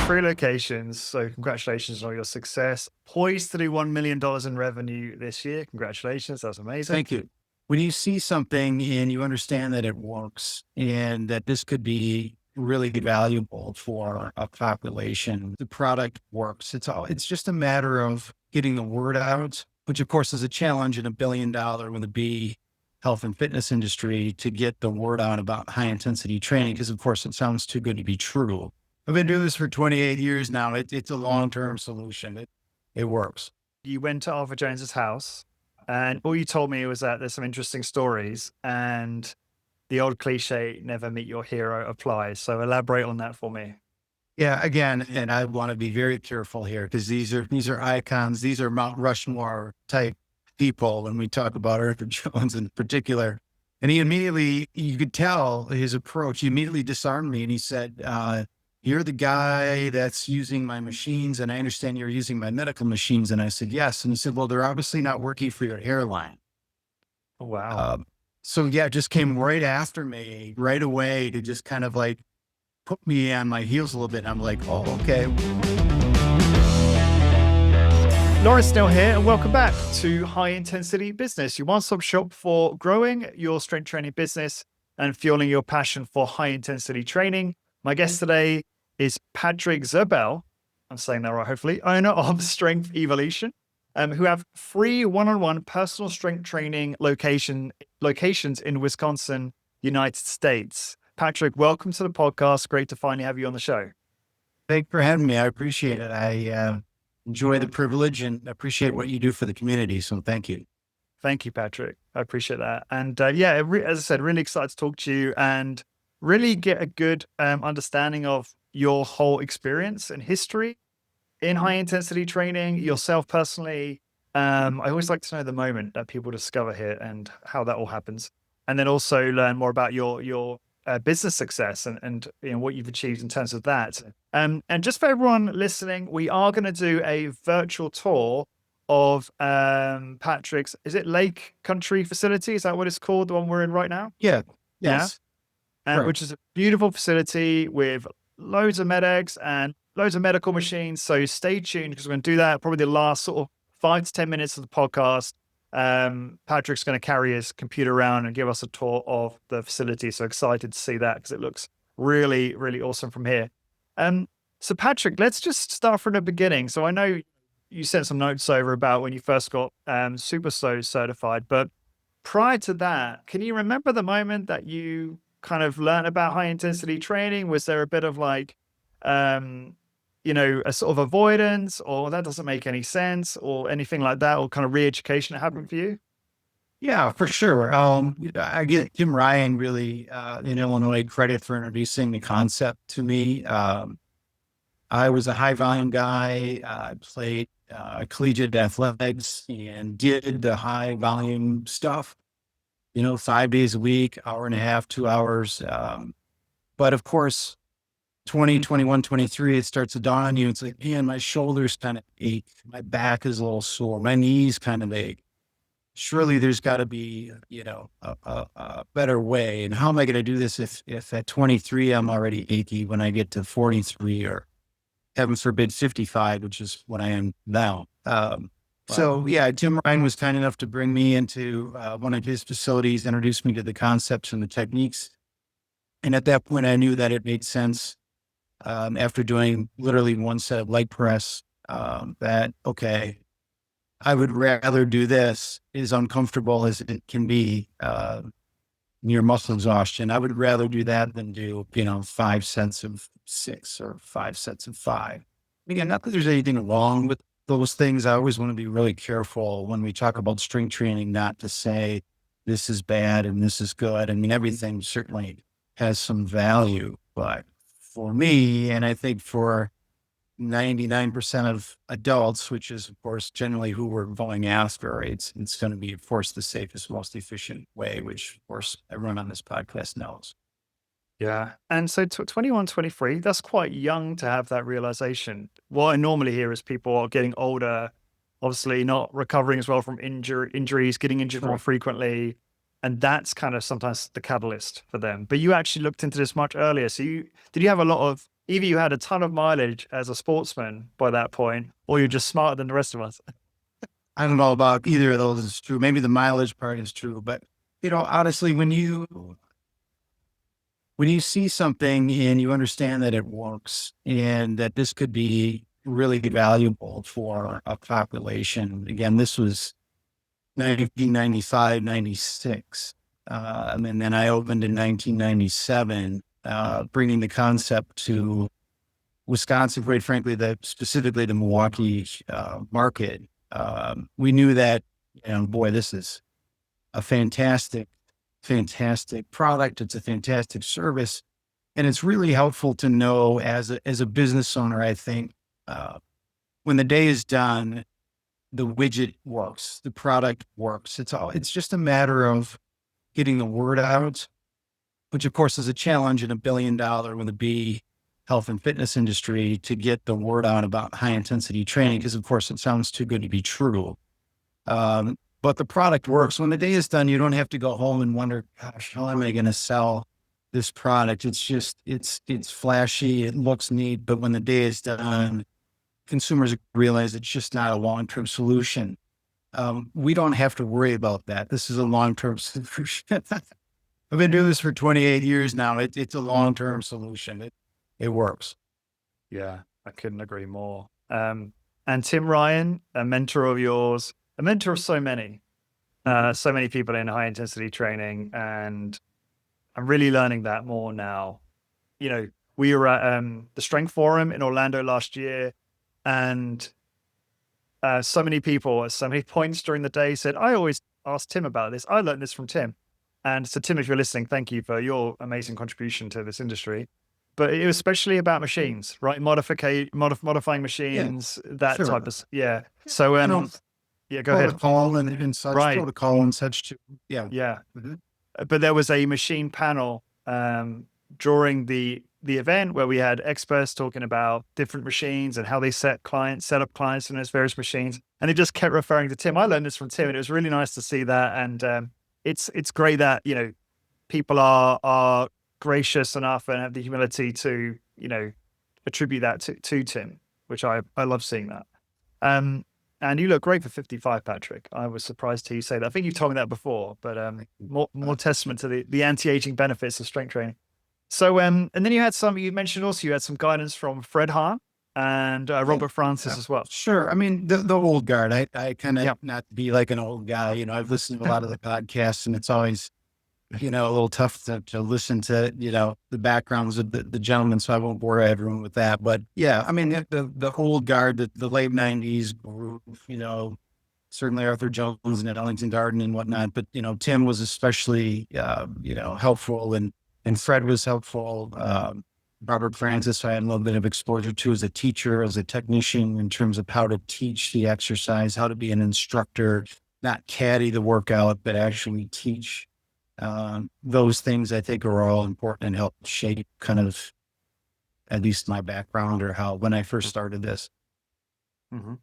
Three locations. So congratulations on all your success. Poised to do $1 million in revenue this year. Congratulations. That's amazing. Thank you. When you see something and you understand that it works and that this could be really valuable for a population, the product works. It's just a matter of getting the word out, which of course is a challenge in $1 billion with a B health and fitness industry to get the word out about high intensity training. Because of course it sounds too good to be true. I've been doing this for 28 years now. It's a long-term solution. It works. You went to Arthur Jones's house, and all you told me was that there's some interesting stories, and the old cliche, never meet your hero, applies. So elaborate on that for me. Yeah, again, and I want to be very careful here because these are icons. These are Mount Rushmore type people when we talk about Arthur Jones in particular. And he immediately, you could tell his approach, he immediately disarmed me and he said, you're the guy that's using my machines and I understand you're using my medical machines. And I said, yes. And he said, well, they're obviously not working for your hairline. Oh, wow. So yeah, it just came right after me right away to just kind of like put me on my heels a little bit. And I'm like, oh, okay. Lawrence Snell here, and welcome back to High Intensity Business, your one-stop shop for growing your strength training business and fueling your passion for high intensity training. My guest today is Patrick Ziebell. I'm saying that right, hopefully, owner of Strength Evolution, who have free one-on-one personal strength training locations in Wisconsin, United States. Patrick, welcome to the podcast. Great to finally have you on the show. Thanks for having me. I appreciate it. I enjoy the privilege and appreciate what you do for the community. So thank you. Thank you, Patrick. I appreciate that. And as I said, really excited to talk to you and really get a good understanding of your whole experience and history in high intensity training, yourself personally. I always like to know the moment that people discover here and how that all happens. And then also learn more about your business success and you know, what you've achieved in terms of that. And just for everyone listening, we are going to do a virtual tour of Patrick's, is it Lake Country facility? Is that what it's called? The one we're in right now? Yeah. Yes. Yeah. Which is a beautiful facility with loads of MedX and loads of medical machines. So stay tuned because we're going to do that probably the last sort of 5 to 10 minutes of the podcast. Patrick's going to carry his computer around and give us a tour of the facility. So excited to see that because it looks really, really awesome from here. So Patrick, let's just start from the beginning. So I know you sent some notes over about when you first got SuperSlow certified, but prior to that, can you remember the moment that you kind of learned about high intensity training? Was there a bit of like, a sort of avoidance or that doesn't make any sense or anything like that, or kind of re-education that happened for you? Yeah, for sure. I give Jim Ryan really in Illinois credit for introducing the concept to me. I was a high volume guy. I played collegiate athletics and did the high volume stuff, 5 days a week, hour and a half, 2 hours. But of course, 20, 21, 23, it starts to dawn on you. It's like, man, my shoulders kind of ache. My back is a little sore. My knees kind of ache. Surely there's got to be, a better way. And how am I going to do this if at 23, I'm already achy when I get to 43 or heaven forbid 55, which is what I am now. So yeah, Jim Ryan was kind enough to bring me into one of his facilities, introduced me to the concepts and the techniques. And at that point, I knew that it made sense. After doing literally one set of leg press, that, okay, I would rather do this, as uncomfortable as it can be, near muscle exhaustion. I would rather do that than do, 5 sets of 6 or 5 sets of 5. Again, not that there's anything wrong with those things. I always want to be really careful when we talk about strength training, not to say this is bad and this is good. I mean, everything certainly has some value, but for me, and I think for 99% of adults, which is of course generally who we're going after, it's going to be, of course, the safest, most efficient way, which of course everyone on this podcast knows. Yeah. And so 21, 23, that's quite young to have that realization. What I normally hear is people are getting older, obviously not recovering as well from injuries, getting injured more frequently. And that's kind of sometimes the catalyst for them. But you actually looked into this much earlier. So did you have a lot of either you had a ton of mileage as a sportsman by that point, or you're just smarter than the rest of us. I don't know about either of those is true. Maybe the mileage part is true, but honestly, when you see something and you understand that it works and that this could be really valuable for a population, again, this was 1995, 96. And then I opened in 1997, bringing the concept to Wisconsin, quite frankly, specifically the Milwaukee market. We knew that, boy, this is a fantastic product. It's a fantastic service. And it's really helpful to know as a business owner, I think, when the day is done, the widget works, the product works. It's just a matter of getting the word out, which of course is a challenge in $1 billion with a B health and fitness industry to get the word out about high intensity training. Because of course it sounds too good to be true. But the product works. When the day is done, you don't have to go home and wonder, gosh, how am I going to sell this product? It's just, it's flashy. It looks neat. But when the day is done, consumers realize it's just not a long-term solution. We don't have to worry about that. This is a long-term solution. I've been doing this for 28 years now. It's a long-term solution. It works. Yeah, I couldn't agree more. And Tim Ryan, a mentor of yours, a mentor of so many people in high intensity training. And I'm really learning that more now. We were at the Strength Forum in Orlando last year, and so many people at so many points during the day said, I always ask Tim about this. I learned this from Tim. And so Tim, if you're listening, thank you for your amazing contribution to this industry. But it was especially about machines, right? Modifying machines, that type of, yeah. So, yeah, go ahead. Protocol and such, protocol and such too. Yeah. Yeah. Mm-hmm. But there was a machine panel during the event where we had experts talking about different machines and how they set up clients in those various machines. And it just kept referring to Tim. I learned this from Tim, and it was really nice to see that. And it's great that, people are gracious enough and have the humility to, attribute that to Tim, which I love seeing that. And you look great for 55, Patrick. I was surprised to hear you say that. I think you told me that before, but more testament to the anti-aging benefits of strength training. So, and then you mentioned also you had some guidance from Fred Hahn and Robert Francis as well. Sure. I mean, the old guard, I kind of not be like an old guy, I've listened to a lot of the podcasts, and it's always, a little tough to listen to, the backgrounds of the gentlemen. So I won't bore everyone with that, but yeah, I mean, the old guard, the late 90s group, certainly Arthur Jones and Ellington Darden and whatnot, but, Tim was especially, helpful, and Fred was helpful. Robert Francis, I had a little bit of exposure to as a teacher, as a technician, in terms of how to teach the exercise, how to be an instructor, not caddy the workout, but actually teach. Those things I think are all important and help shape kind of at least my background or when I first started this. Mm-hmm.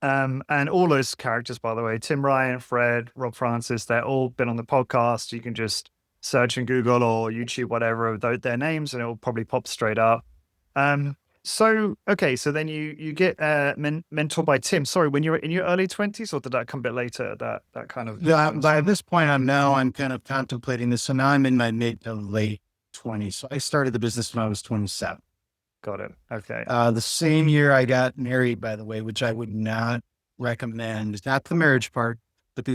And all those characters, by the way, Tim Ryan, Fred, Rob Francis, they're all been on the podcast. You can just search in Google or YouTube, whatever, their names, and it will probably pop straight up. So then you get mentored by Tim. Sorry, when you were in your early 20s, or did that come a bit later? That kind of. Yeah, by this point, I'm kind of contemplating this. So now I'm in my mid to late 20s. So I started the business when I was 27. Got it. Okay. The same year I got married, by the way, which I would not recommend. Not the marriage part, but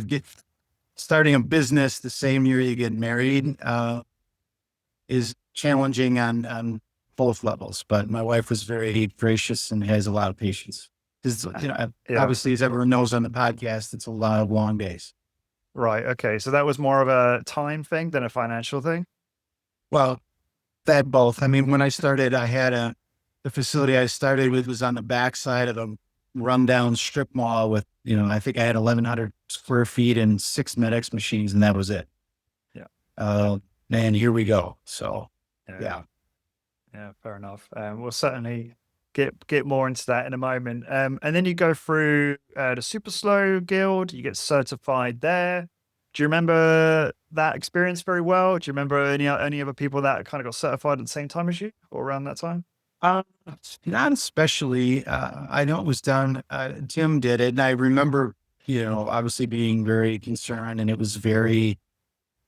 starting a business the same year you get married is challenging on both levels. But my wife was very gracious and has a lot of patience. Because, obviously, as everyone knows on the podcast, it's a lot of long days. Right. Okay. So that was more of a time thing than a financial thing? Well, that both. I mean, when I started, I had the facility I started with was on the backside of a rundown strip mall with, I think I had 1,100 square feet and 6 MedX machines, and that was it. Yeah. And here we go. So, yeah. Yeah, fair enough. We'll certainly get more into that in a moment. And then you go through the SuperSlow Guild, you get certified there. Do you remember that experience very well? Do you remember any other people that kind of got certified at the same time as you or around that time? Uh, Not especially. I know it was done. Tim did it, and I remember, obviously being very concerned, and it was very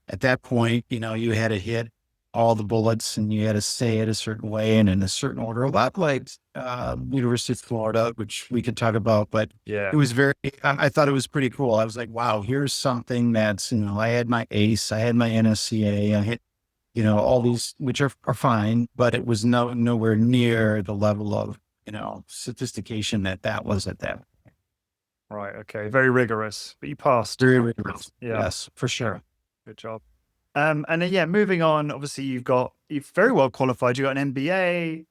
at that point. You had to hit all the bullets, and you had to say it a certain way and in a certain order. A lot like University of Florida, which we could talk about, but it Yeah. was very. I thought it was pretty cool. I was like, wow, here's something that's I had my ACE, I had my NSCA, I hit all these, which are fine, but it was nowhere near the level of, sophistication that was at that. Right. Okay. Very rigorous, but you passed. Very rigorous. Yeah. Yes, for sure. Good job. And then, yeah, moving on, obviously you've very well qualified. You got an MBA.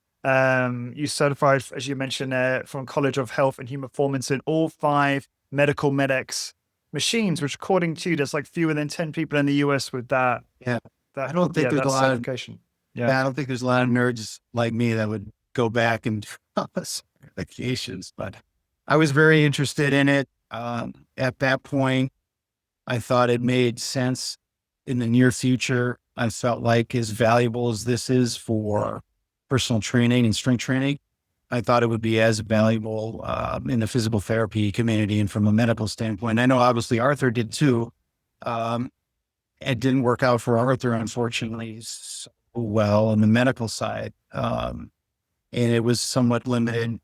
You certified, as you mentioned, from College of Health and Human Performance in all 5 medical MedX machines, which according to you, there's like fewer than 10 people in the US with that, Yeah. I don't think there's that a lot of, certification. I Yeah. don't think there's a lot of nerds like me that would go back and do certifications, but I was very interested in it. At that point, I thought it made sense in the near future. I felt like as valuable as this is for personal training and strength training, I thought it would be as valuable in the physical therapy community and from a medical standpoint. I know obviously Arthur did too. It didn't work out for Arthur, unfortunately, so well on the medical side. And it was somewhat limited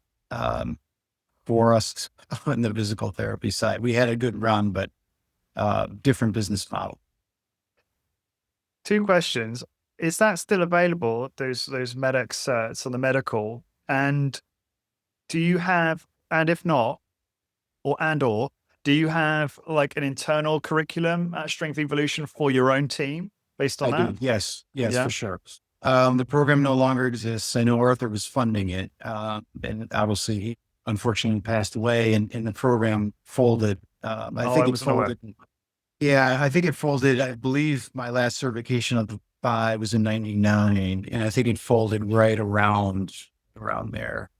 for us on the physical therapy side. We had a good run, but different business model. 2 questions. Is that still available? Those MedX certs on the medical, and do you have, and if not, or do you have like an internal curriculum at Strength Evolution for your own team based on I that? do. Yes. Yes, Yeah. for sure. The program no longer exists. I know Arthur was funding it. And obviously he unfortunately passed away and the program folded. I Oh, think I it wasn't aware. folded. Yeah, I think it folded. I believe my last certification of the 5 was in 99, and I think it folded right around there.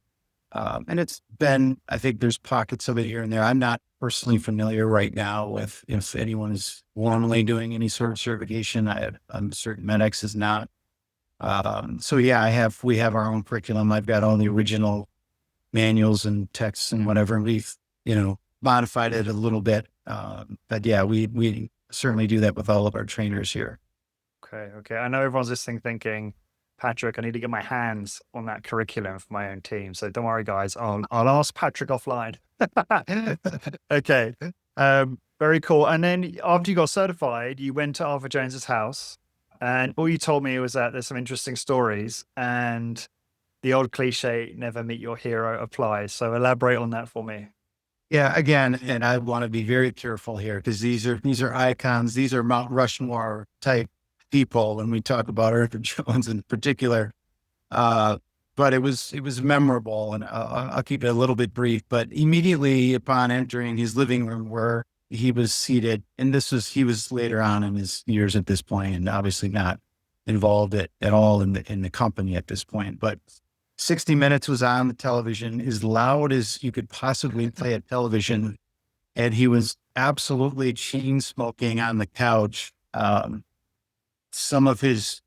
And it's been, I think there's pockets of it here and there. I'm not personally familiar right now with if anyone is formally doing any sort of certification. I'm certain MedX is not. So yeah, we have our own curriculum. I've got all the original manuals and texts and whatever, and we've, modified it a little bit. But yeah, we certainly do that with all of our trainers here. Okay. Okay. I know everyone's listening thinking, Patrick, I need to get my hands on that curriculum for my own team. So don't worry, guys. I'll ask Patrick offline. Okay. Very cool. And then after you got certified, you went to Arthur Jones's house, and all you told me was that there's some interesting stories, and the old cliche, never meet your hero, applies. So elaborate on that for me. Yeah, again, and I want to be very careful here because these are icons. These are Mount Rushmore type people when we talk about Arthur Jones in particular. But it was memorable, and I'll keep it a little bit brief. But immediately upon entering his living room where he was seated, and he was later on in his years at this point, and obviously not involved at all in the company at this point. But 60 Minutes was on the television, as loud as you could possibly play a television, and he was absolutely chain smoking on the couch. Some of his,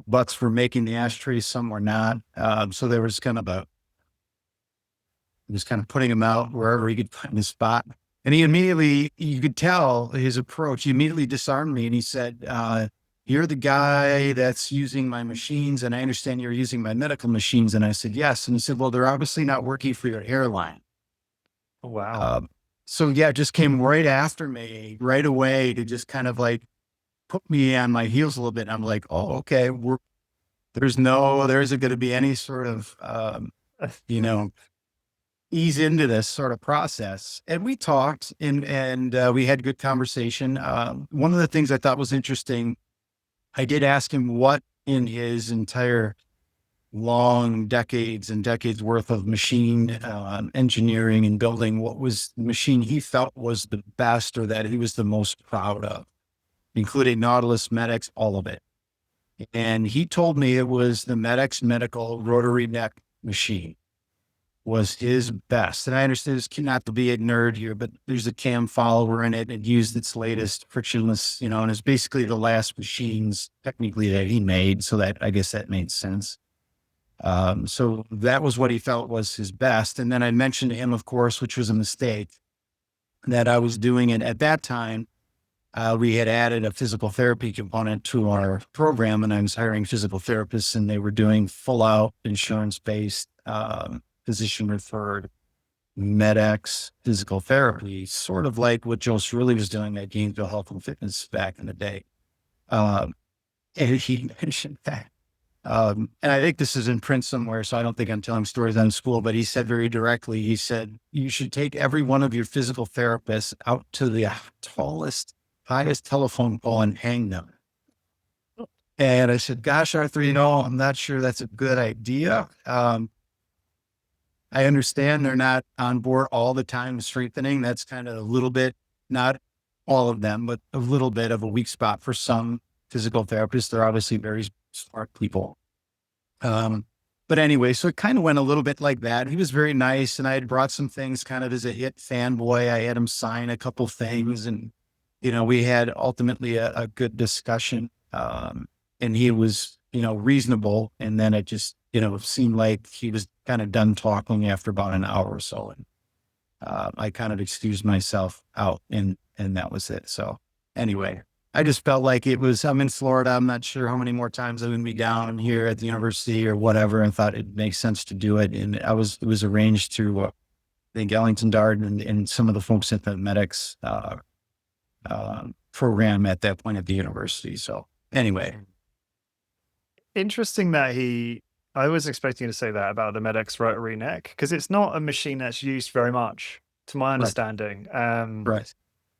butts were making the ashtrays, some were not. So there was he was kind of putting him out wherever he could find his spot. And you could tell his approach. He immediately disarmed me and he said, you're the guy that's using my machines, and I understand you're using my medical machines. And I said, yes. And he said, well, they're obviously not working for your hairline. Oh, wow. So yeah, it just came right after me right away to just kind of like put me on my heels a little bit. And I'm like, oh, okay. There isn't going to be any sort of, ease into this sort of process. And we talked and we had good conversation. One of the things I thought was interesting, I did ask him what in his entire long decades and decades worth of machine engineering and building, what was the machine he felt was the best or that he was the most proud of, including Nautilus, MedX, all of it. And he told me it was the MedX Medical rotary neck machine was his best. And I understand this not to be a nerd here, but there's a cam follower in it. It used its latest frictionless, and it's basically the last machines technically that he made. So that, I guess that made sense. So that was what he felt was his best. And then I mentioned to him, of course, which was a mistake, that I was doing it at that time. We had added a physical therapy component to our program, and I was hiring physical therapists, and they were doing full out insurance based, physician referred MedX physical therapy, sort of like what Joe Cerulli was doing at Gainesville Health and Fitness back in the day. Um, and he mentioned that. And I think this is in print somewhere, so I don't think I'm telling stories out of school, but he said very directly, he said, you should take every one of your physical therapists out to the tallest, highest telephone pole and hang them. And I said, gosh, Arthur, I'm not sure that's a good idea. I understand they're not on board all the time with strengthening. That's kind of a little bit, not all of them, but a little bit of a weak spot for some physical therapists. They're obviously very smart people. But anyway, so it kind of went a little bit like that. He was very nice, and I had brought some things kind of as a hit fanboy. I had him sign a couple things, and, we had ultimately a good discussion. And he was, reasonable. And then it just, seemed like he was kind of done talking after about an hour or so. And I kind of excused myself out, and that was it. So anyway, I just felt like I'm in Florida. I'm not sure how many more times I'm going to be down here at the university or whatever, and thought it makes sense to do it. And it was arranged through, I think, Ellington Dart and some of the folks at the MedX program at that point at the university. So anyway. Interesting that I was expecting you to say that about the MedX rotary neck, because it's not a machine that's used very much, to my understanding. Right.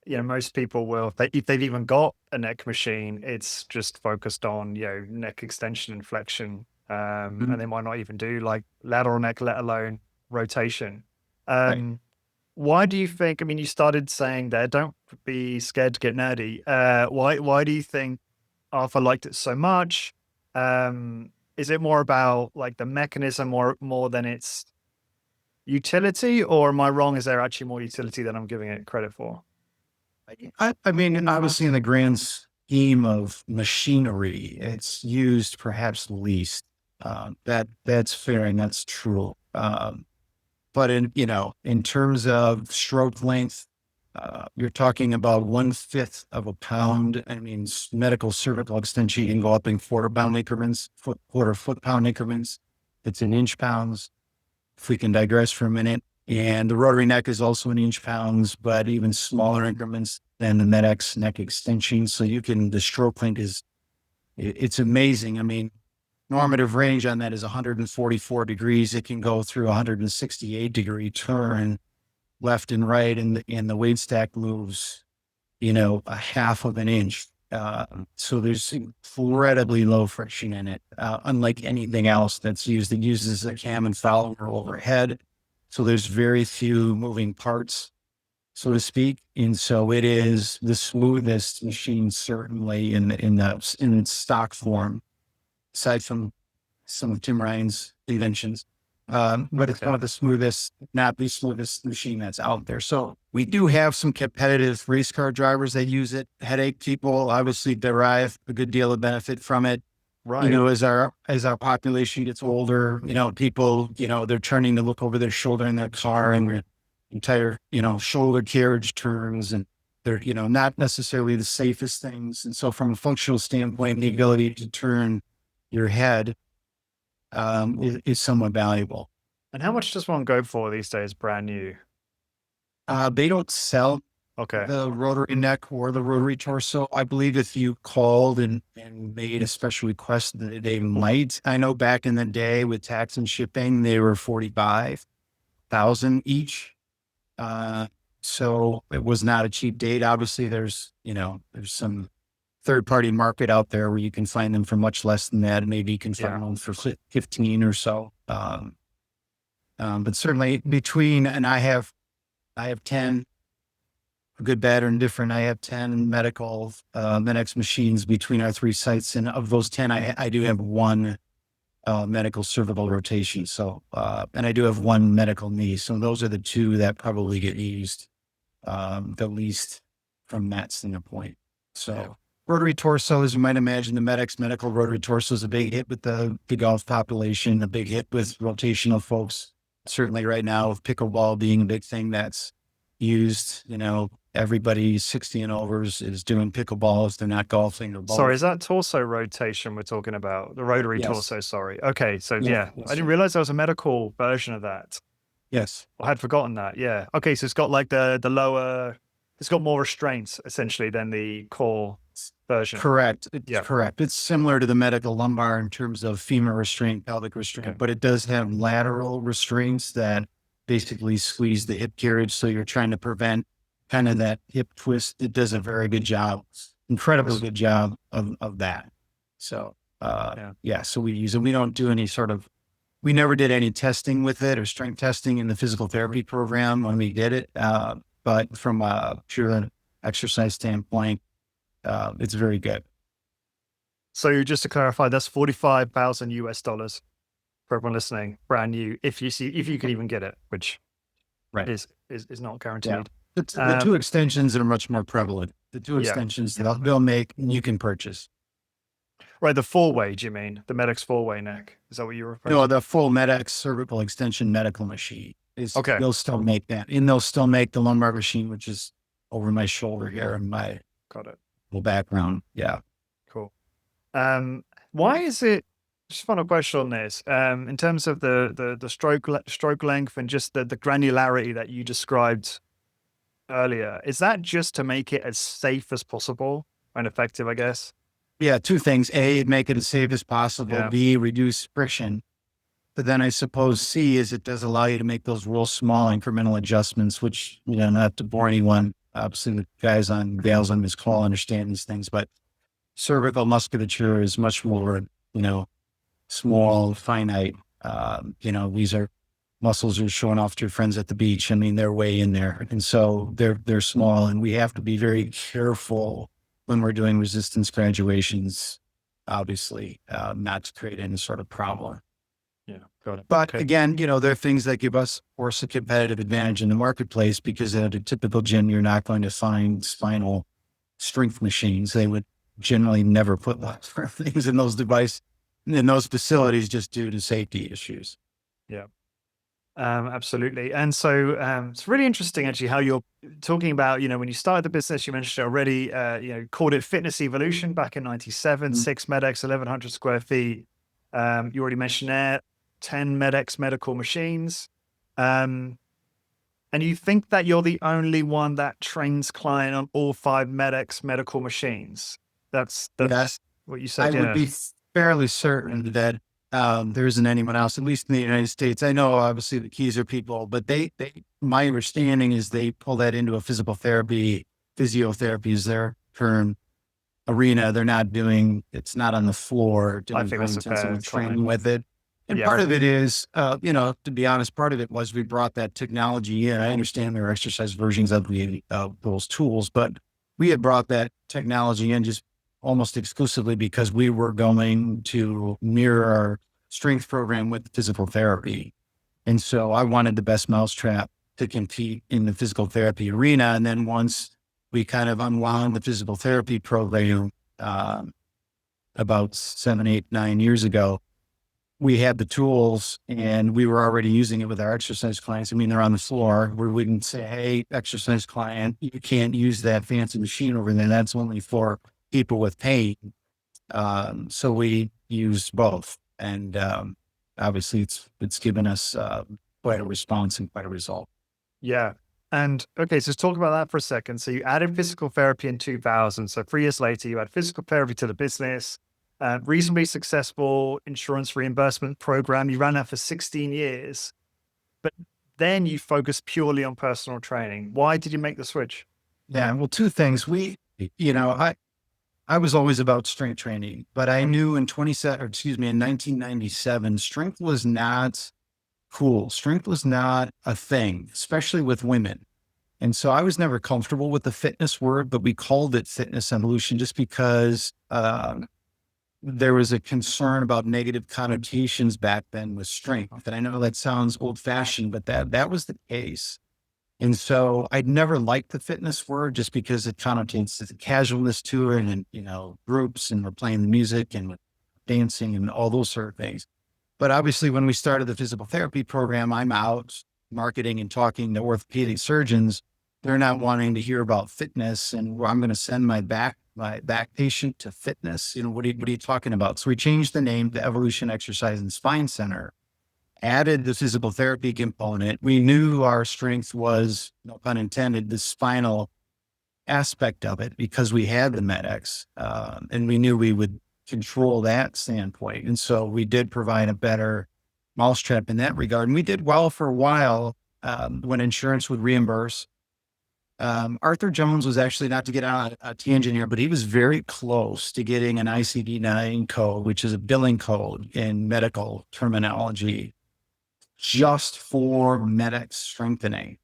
Most people will, if they've even got a neck machine, it's just focused on, neck extension and flexion. And they might not even do like lateral neck, let alone rotation. Right. Why do you think, you started saying there, don't be scared to get nerdy. Why do you think Arthur liked it so much? Is it more about like the mechanism more than its utility, or am I wrong? Is there actually more utility than I'm giving it credit for? I mean, obviously in the grand scheme of machinery, it's used perhaps least. That's fair and that's true. But in terms of stroke length, you're talking about 1/5 of a pound. I mean, medical cervical extension can go up in quarter-pound increments, quarter-foot-pound increments. It's in inch pounds, if we can digress for a minute. And the rotary neck is also in inch pounds, but even smaller increments than the MedX neck extension. So the stroke length it's amazing. I mean, normative range on that is 144 degrees. It can go through 168-degree turn left and right, and the weight stack moves, a half of an inch. So there's incredibly low friction in it, unlike anything else that's used. It uses a cam and follower overhead. So there's very few moving parts, so to speak. And so it is the smoothest machine, certainly in its stock form, aside from some of Tim Ryan's inventions. But it's one of the smoothest, not the smoothest machine that's out there. So we do have some competitive race car drivers that use it. Headache people obviously derive a good deal of benefit from it. Right. As our population gets older, people, they're turning to look over their shoulder in their car, and their entire, shoulder carriage turns, and they're, not necessarily the safest things. And so from a functional standpoint, the ability to turn your head is somewhat valuable. And how much does one go for these days, brand new? They don't sell Okay. the rotary neck or the rotary torso. I believe if you called and made a special request, they might. I know back in the day with tax and shipping, they were 45,000 each. So it was not a cheap date. Obviously there's some third-party market out there where you can find them for much less than that. Maybe you can find them for 15 or so. But certainly and I have 10, good, bad, or indifferent. I have 10 medical, MedX machines between our 3 sites. And of those 10, I do have 1, medical cervical rotation. So, and I do have 1 medical knee. So those are the 2 that probably get used, the least from that standpoint. So Rotary torso, as you might imagine, the MedX Medical rotary torso is a big hit with the golf population, a big hit with rotational folks. Certainly right now with pickleball being a big thing that's used, everybody 60 and overs is doing pickleballs. They're not golfing or Sorry, both. is that torso rotation we're talking about? The rotary Yes. torso, sorry. Okay, so Yeah. yeah, I Yes, didn't sir. realize there was a medical version of that. Yes. I had forgotten that. Yeah. Okay, so it's got like the lower, it's got more restraints essentially than the core version. Correct. It's Yeah. correct. It's similar to the medical lumbar in terms of femur restraint, pelvic restraint, Okay. but it does have lateral restraints that basically squeeze the hip carriage. So you're trying to prevent kind of that hip twist. It does a very good job, incredibly good job of that. So, yeah, so we use it. We don't do any we never did any testing with it or strength testing in the physical therapy program when we did it. But from a pure exercise standpoint, it's very good. So just to clarify, that's 45,000 US dollars for everyone listening, brand new. If you could even get it, which Right. is not Yeah. guaranteed. The two extensions are much more prevalent. The two Yeah. extensions that they'll make and you can purchase. Right, the four-way, do you mean? The MedX four-way neck. Is that what you're referring No, to? the full MedX cervical extension medical machine is, Okay. they'll still make that. And they'll still make the lumbar machine, which is over my shoulder here in my Got it. little background. Yeah. Cool. Why is it, just final question on this, in terms of the stroke length and just the granularity that you described earlier, is that just to make it as safe as possible and effective, I guess? Yeah. Two things. A, make it as safe as possible. Yeah. B, reduce friction. But then I suppose C is it does allow you to make those real small incremental adjustments, which, not to bore anyone, obviously the gals on this call understand these things, but cervical musculature is much more, small, finite. These are muscles you're showing off to your friends at the beach. I mean, they're way in there. And so they're small, and we have to be very careful when we're doing resistance graduations, obviously, not to create any sort of problem. Yeah, got it. But Okay. again, there are things that give us, of course, a competitive advantage in the marketplace, because at a typical gym, you're not going to find spinal strength machines. They would generally never put those things in those facilities just due to safety issues. Yeah. Absolutely. And so it's really interesting actually how you're talking about, when you started the business, you mentioned it already, called it Fitness Evolution back in 97, 6 MedX, 1,100 square feet. You already mentioned there, 10 MedX medical machines. And you think that you're the only one that trains client on all 5 MedX medical machines. That's Yes. what you I said. would be fairly certain that there isn't anyone else, at least in the United States. I know obviously the Keyser people, but my understanding is they pull that into a physiotherapy is their term, arena. They're not it's not on the floor I doing think high that's a fair intensity training comment. with it. And Yeah. part of it is, to be honest, part of it was we brought that technology in. I understand there are exercise versions of those tools, but we had brought that technology in just almost exclusively because we were going to mirror our strength program with physical therapy. And so I wanted the best mousetrap to compete in the physical therapy arena. And then once we kind of unwound the physical therapy program, about 7, 8, 9 years ago, we had the tools and we were already using it with our exercise clients. I mean, they're on the floor where we can say, hey, exercise client, you can't use that fancy machine over there. That's only for people with pain. So we use both. And obviously it's given us quite a response and quite a result. Yeah. And okay, so let's talk about that for a second. So you added physical therapy in 2000. So 3 years later, you add physical therapy to the business, reasonably successful insurance reimbursement program. You ran that for 16 years, but then you focused purely on personal training. Why did you make the switch? Yeah. Well, two things. I was always about strength training, but I knew in 1997, strength was not cool. Strength was not a thing, especially with women. And so I was never comfortable with the fitness word, but we called it fitness evolution just because there was a concern about negative connotations back then with strength. And I know that sounds old fashioned, but that was the case. And so I'd never liked the fitness word just because it connotates the casualness to it and, groups and we're playing the music and dancing and all those sort of things. But obviously when we started the physical therapy program, I'm out marketing and talking to orthopedic surgeons. They're not wanting to hear about fitness and I'm going to send my back patient to fitness. What are you talking about? So we changed the name to Evolution Exercise and Spine Center, added the physical therapy component. We knew our strength was, no pun intended, the spinal aspect of it because we had the MedX, and we knew we would control that standpoint. And so we did provide a better mousetrap in that regard. And we did well for a while when insurance would reimburse. Arthur Jones was actually, not to get on a tangent here, but he was very close to getting an ICD-9 code, which is a billing code in medical terminology, just for MedX strengthening,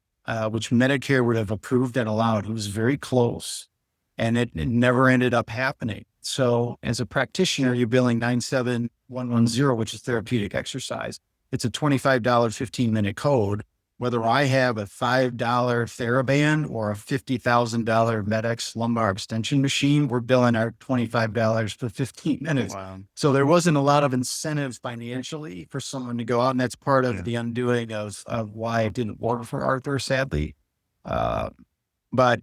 which Medicare would have approved and allowed. He was very close, and it never ended up happening. So as a practitioner, you're billing 97110, which is therapeutic exercise. It's a $25 15-minute code. Whether I have a $5 TheraBand or a $50,000 MedX lumbar extension machine, we're billing our $25 for 15 minutes. Wow. So there wasn't a lot of incentive financially for someone to go out. And that's part of the undoing of why it didn't work for Arthur, sadly. But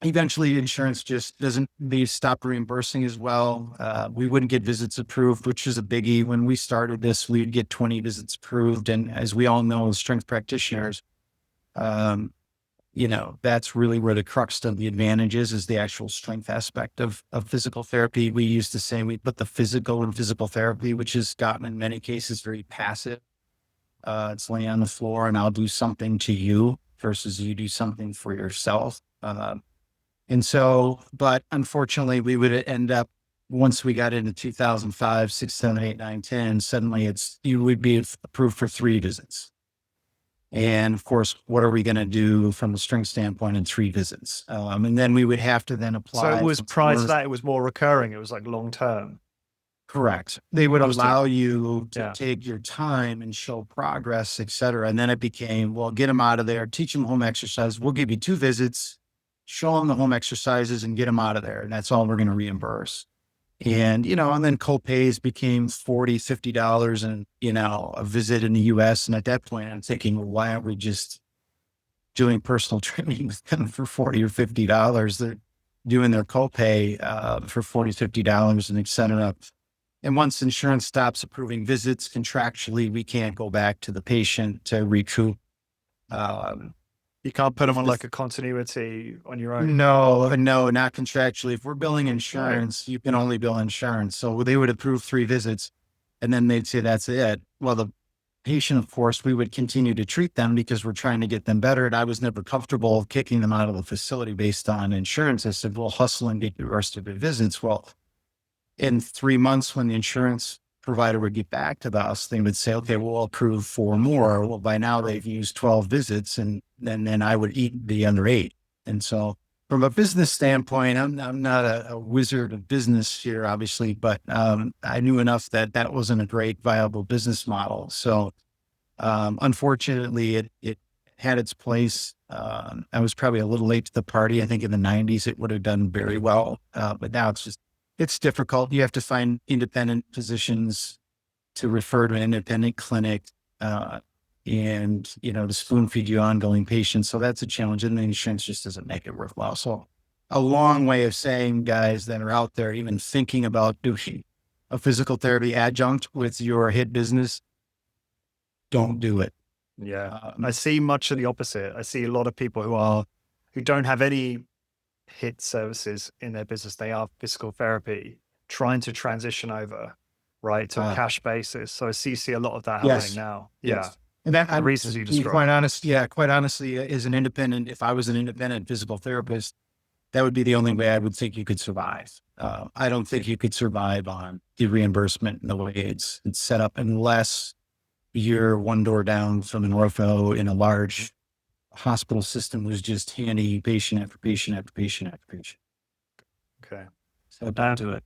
eventually insurance just they stopped reimbursing as well. We wouldn't get visits approved, which is a biggie. When we started this, we'd get 20 visits approved. And as we all know, as strength practitioners, that's really where the crux of the advantage is the actual strength aspect of physical therapy. We used to say we put the physical in physical therapy, which has gotten in many cases very passive. It's laying on the floor and I'll do something to you versus you do something for yourself. And so, but unfortunately we would end up, once we got into 2005, 6, 7, 8, 9, 10, suddenly you would be approved for 3 visits. And of course, what are we going to do from a strength standpoint in 3 visits? And then we would have to then apply. So it was prior to that, it was more recurring. It was like long-term. Correct. They would allow you to take your time and show progress, et cetera. And then it became, well, get them out of there, teach them home exercise. We'll give you 2 visits, show them the home exercises and get them out of there. And that's all we're going to reimburse. And, and then co-pays became $40, $50 and, a visit in the US. And at that point I'm thinking, well, why aren't we just doing personal training with them for $40 or $50? They're doing their co-pay for $40, $50 and et cetera. And once insurance stops approving visits contractually, we can't go back to the patient to recoup. You can't put them on like a continuity on your own. No, not contractually. If we're billing insurance, you can only bill insurance. So they would approve 3 visits and then they'd say, that's it. Well, the patient, of course, we would continue to treat them because we're trying to get them better. And I was never comfortable kicking them out of the facility based on insurance. I said, well, hustle and get the rest of your visits. Well, in 3 months, when the insurance provider would get back to us, they would say, okay, we'll approve 4 more. Well, by now they've used 12 visits and then I would eat the under 8. And so from a business standpoint, I'm not a wizard of business here, obviously, but I knew enough that wasn't a great viable business model. So unfortunately it had its place. I was probably a little late to the party. I think in the 90s, it would have done very well. But now it's difficult. You have to find independent physicians to refer to an independent clinic, and, to spoon feed you ongoing patients. So that's a challenge. And the insurance just doesn't make it worthwhile. So a long way of saying, guys that are out there, even thinking about doing a physical therapy adjunct with your hit business, don't do it. Yeah. I see much of the opposite. I see a lot of people who don't have any hit services in their business. They are physical therapy trying to transition over, right, to a cash basis. So I see a lot of that happening now. Yes. Yeah. And that, the reasons you described. Quite honestly, as an independent, if I was an independent physical therapist, that would be the only way I would think you could survive. I don't think you could survive on the reimbursement and the way it's set up unless you're one door down from an ortho in a large hospital system who's just handing patient after patient after patient after patient. Okay. So don't do it.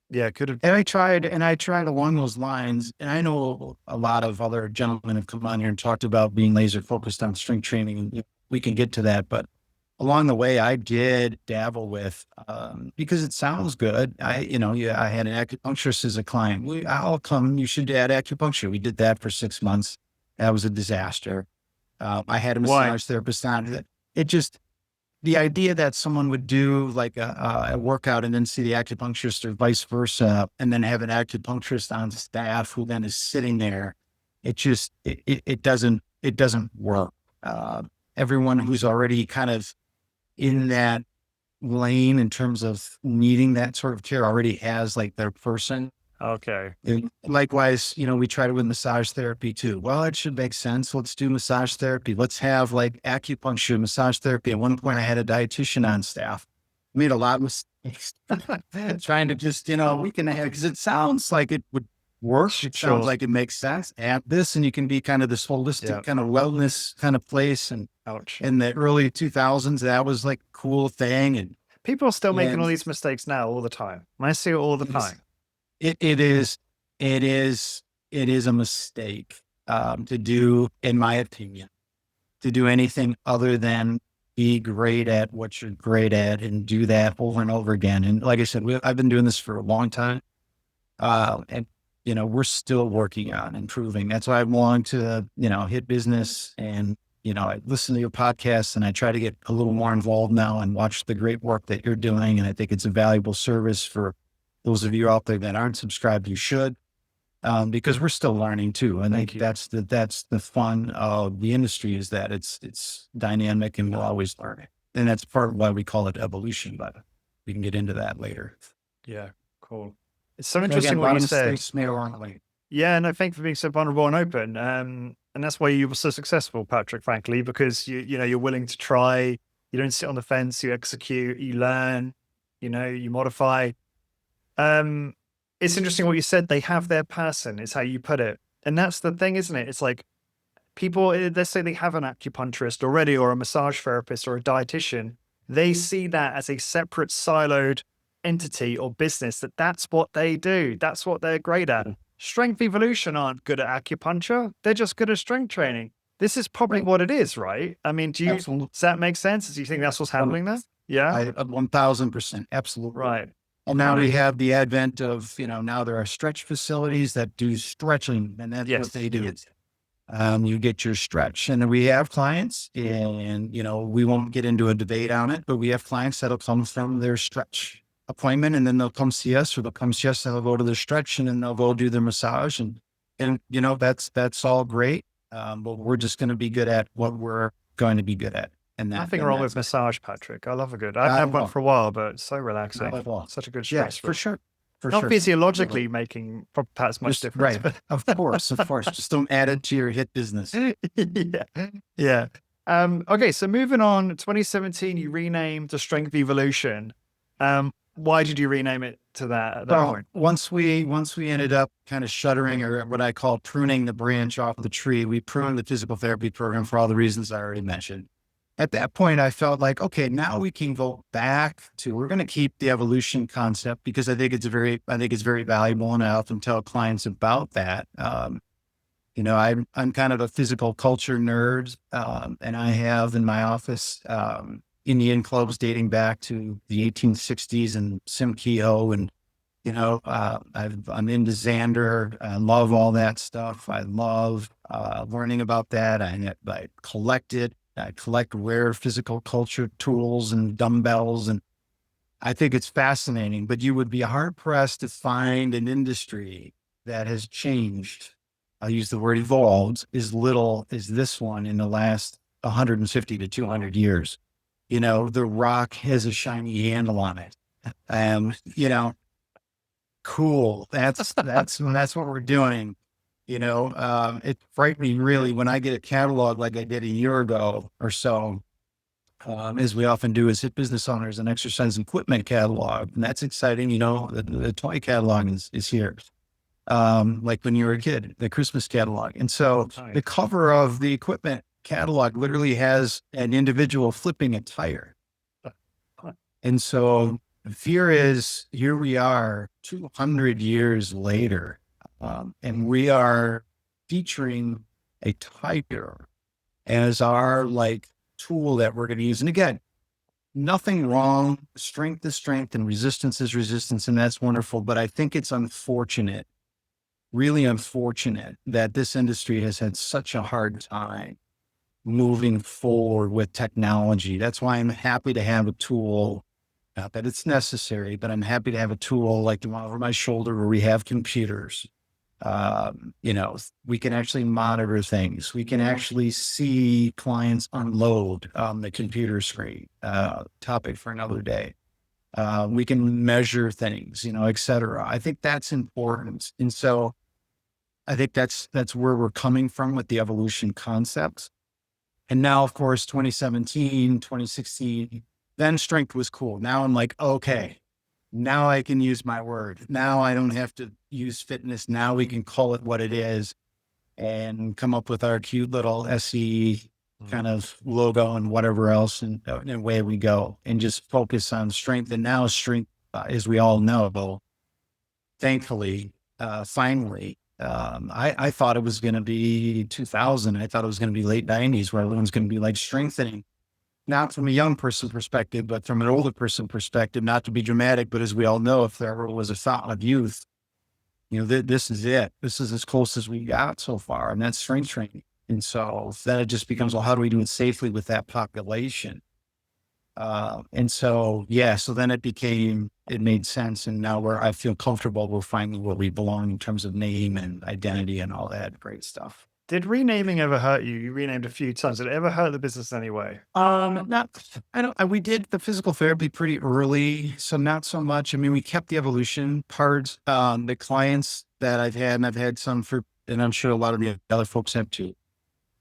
Yeah, could have. And I tried along those lines. And I know a lot of other gentlemen have come on here and talked about being laser focused on strength training. And we can get to that. But along the way, I did dabble with, because it sounds good. Yeah, I had an acupuncturist as a client. I'll come, you should add acupuncture. We did that for 6 months. That was a disaster. I had a Why? massage therapist on it. It just, the idea that someone would do like a workout and then see the acupuncturist or vice versa, and then have an acupuncturist on staff who then is sitting there, it doesn't work. Everyone who's already kind of in that lane in terms of needing that sort of care already has like their person. Okay. And likewise, we tried it with massage therapy too. Well, it should make sense. Let's do massage therapy. Let's have like acupuncture, massage therapy. At one point, I had a dietitian on staff. Made a lot of mistakes trying to just, we can have, because it sounds like it would work. It sounds Sure. like it makes sense. Add this, and you can be kind of this holistic Yeah. kind of wellness kind of place. And Ouch. in the early 2000s, that was like a cool thing. And People are still making all and these mistakes now all the time. I see it all the it is, time. it is, it is a mistake to do, in my opinion, to do anything other than be great at what you're great at and do that over and over again. And like I said, I've been doing this for a long time. And, we're still working on improving. That's why I want to, hit business and, I listen to your podcast and I try to get a little more involved now and watch the great work that you're doing. And I think it's a valuable service for those of you out there that aren't subscribed. You should, because we're still learning too. And I Thank think you. that's the fun of the industry, is that it's dynamic and we're always learning. And that's part of why we call it evolution, but we can get into that later. Yeah. Cool. It's so So interesting again, a what lot you of said. mistakes made along the way. Yeah, no, thank you for being so vulnerable and open. And that's why you were so successful, Patrick, frankly, because you're willing to try, you don't sit on the fence, you execute, you learn, you modify. Um, it's interesting what you said. They have their person, is how you put it. And that's the thing, isn't it? It's like people, let's say they have an acupuncturist already, or a massage therapist, or a dietitian. They see that as a separate siloed entity or business, that's what they do. That's what they're great at. Strength Evolution aren't good at acupuncture. They're just good at strength training. This is probably what it is, right? I mean, Absolutely. does that make sense? Do you think that's what's happening there? Yeah. 1000%. Absolutely. Right. And now we have the advent of, now there are stretch facilities that do stretching, and that's what they do. Yes. You get your stretch, and then we have clients, and, we won't get into a debate on it, but we have clients that'll come from their stretch appointment, and then they'll come see us, or they'll come see us and they'll go to their stretch, and then they'll go do their massage. And that's all great. But we're just going to be good at what we're going to be good at. And Nothing wrong with massage, Patrick. I love a good. I've had one for a while, but it's so relaxing. Such a good stress. For sure. Not physiologically making perhaps much difference. Right. But Of course. Just don't add it to your hit business. Yeah. Okay, so moving on, 2017, you renamed to Strength Evolution. Why did you rename it to that at that point? Once we ended up kind of shuttering, or what I call pruning the branch off the tree, we pruned the physical therapy program for all the reasons I already mentioned. At that point, I felt like, okay, now we can go back to, we're going to keep the evolution concept, because I think it's very valuable, and I often tell clients about that. I'm kind of a physical culture nerd, and I have in my office Indian clubs dating back to the 1860s and Simkio, and I'm into Xander. I love all that stuff. I love learning about that. I collect it. I collect rare physical culture tools and dumbbells, and I think it's fascinating. But you would be hard pressed to find an industry that has changed. I'll use the word evolved as little as this one in the last 150 to 200 years. The rock has a shiny handle on it. Cool. That's what we're doing. It frightened me really when I get a catalog like I did a year ago or so, as we often do as hit business owners, an exercise equipment catalog. And that's exciting. The toy catalog is here. Like when you were a kid, the Christmas catalog. And so the cover of the equipment catalog literally has an individual flipping a tire. And so The fear is here we are 200 years later, and we are featuring a tiger as our like tool that we're going to use. And again, nothing wrong. Strength is strength and resistance is resistance. And that's wonderful. But I think it's unfortunate, really unfortunate that this industry has had such a hard time moving forward with technology. That's why I'm happy to have a tool, not that it's necessary, but I'm happy to have a tool like the one over my shoulder where we have computers. You know, we can actually monitor things. We can actually see clients unload on the computer screen, topic for another day. We can measure things, you know, et cetera. I think that's important. And so I think that's where we're coming from with the evolution concepts. And now, of course, 2017, 2016, then strength was cool. Now I'm like, okay, now I can use my word. Now I don't have to use fitness. Now we can call it what it is and come up with our cute little SE kind of logo and whatever else. And away we go and just focus on strength. And now strength, as we all know, thankfully, finally, I thought it was going to be 2000. I thought it was going to be late 90s where everyone's going to be like strengthening, not from a young person perspective, but from an older person perspective, not to be dramatic. But as we all know, if there ever was a thought of youth, you know, this is it. This is as close as we got so far. And that's strength training. And so then it just becomes, well, how do we do it safely with that population? And so, yeah, so then it made sense. And now I feel comfortable. We're finding where we belong in terms of name and identity and all that great stuff. Did renaming ever hurt you? You renamed a few times. Did it ever hurt the business in any way? Not, I don't, we did the physical therapy pretty early. So not so much. I mean, we kept the evolution parts, the clients that I've had, and I've had some and I'm sure a lot of the other folks have too,